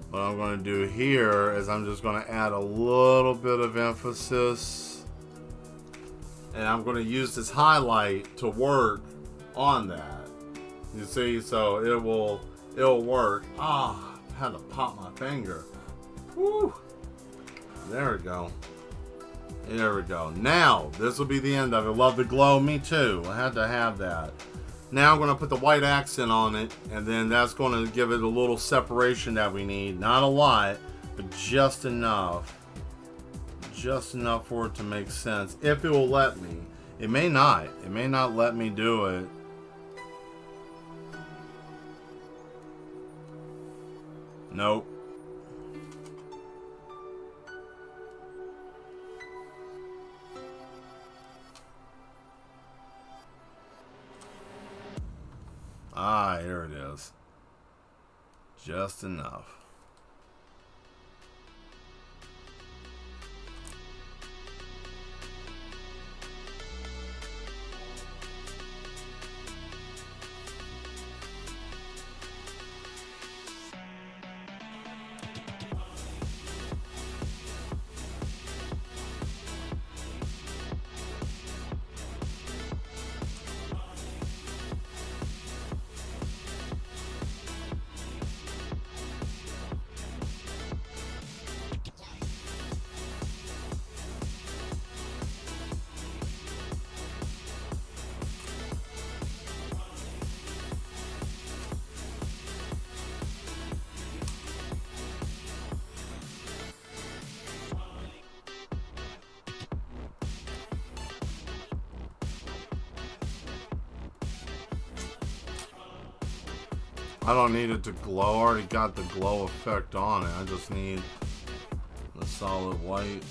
what I'm going to do here is I'm just going to add a little bit of emphasis, and I'm going to use this highlight to work on that. You see, so it'll work. Ah, I had to pop my finger. Woo! There we go. There we go. Now, this will be the end of it. Love the glow. Me too. I had to have that. Now I'm going to put the white accent on it, and then that's going to give it a little separation that we need. Not a lot, but just enough. Just enough for it to make sense. If it will let me. It may not. It may not let me do it. Nope. Ah, here it is. Just enough. I don't need it to glow. I already got the glow effect on it. I just need the solid white.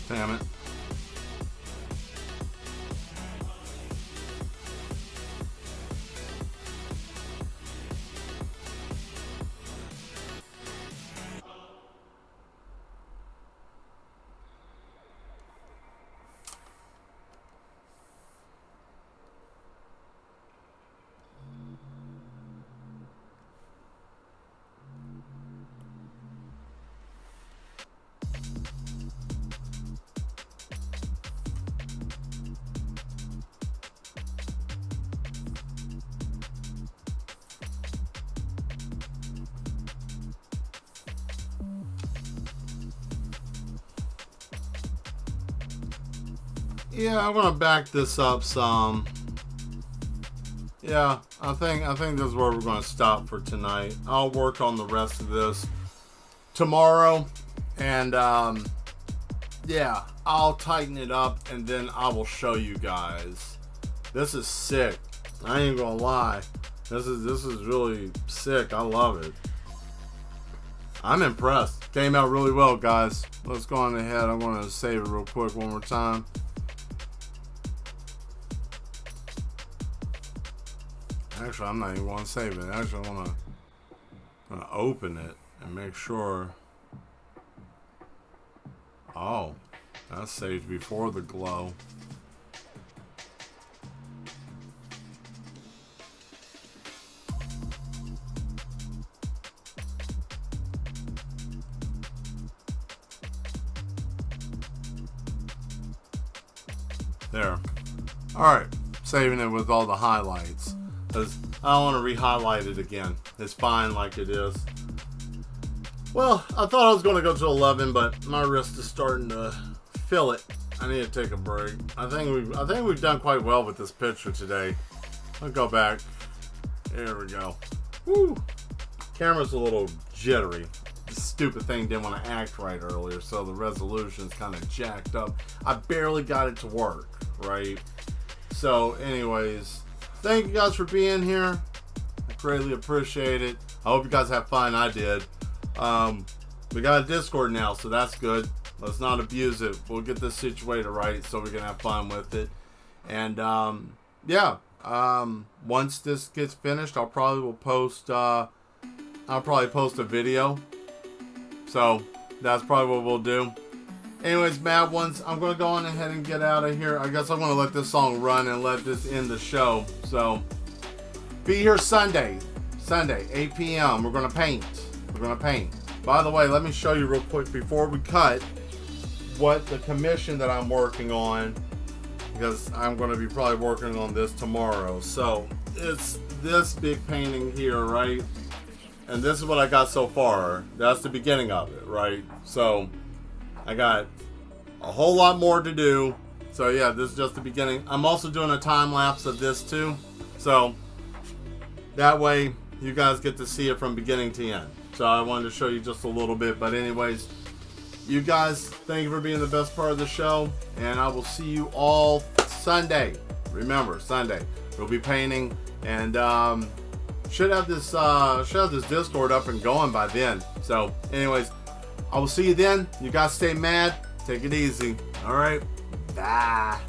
Damn it. Yeah, I'm gonna back this up some. Yeah, I think this is where we're gonna stop for tonight. I'll work on the rest of this tomorrow, and yeah, I'll tighten it up, and then I will show you guys. This is sick. I ain't gonna lie. This is really sick. I love it. I'm impressed. Came out really well, guys. Let's go on ahead. I'm gonna save it real quick one more time. Actually, I'm not even going to save it. Actually, I want to open it and make sure. Oh, That's saved before the glow. There. Alright, saving it with all the highlights. Because I don't want to re-highlight it again. It's fine like it is. Well, I thought I was going to go to 11, but my wrist is starting to feel it. I need to take a break. I think we've done quite well with this picture today. I'll go back. There we go. Woo! Camera's a little jittery. This stupid thing didn't want to act right earlier, so the resolution's kind of jacked up. I barely got it to work, right? So, anyways, thank you guys for being here. I greatly appreciate it. I hope you guys have fun. I did. We got a Discord now, so that's good. Let's not abuse it. We'll get this situated right so we can have fun with it. And yeah, once this gets finished, I'll probably post a video. So that's probably what we'll do. Anyways, Mad Ones, I'm going to go on ahead and get out of here. I guess I'm going to let this song run and let this end the show. So be here Sunday, 8 p.m. We're going to paint. By the way, let me show you real quick before we cut what the commission that I'm working on, because I'm going to be probably working on this tomorrow. So it's this big painting here, right? And this is what I got so far. That's the beginning of it, right? So I got a whole lot more to do. So yeah, this is just the beginning. I'm also doing a time lapse of this too. So that way you guys get to see it from beginning to end. So I wanted to show you just a little bit. But anyways, you guys, thank you for being the best part of the show. And I will see you all Sunday. Remember, Sunday. We'll be painting. And should have this Discord up and going by then. So anyways, I will see you then. You guys stay mad. Take it easy. All right. Bye.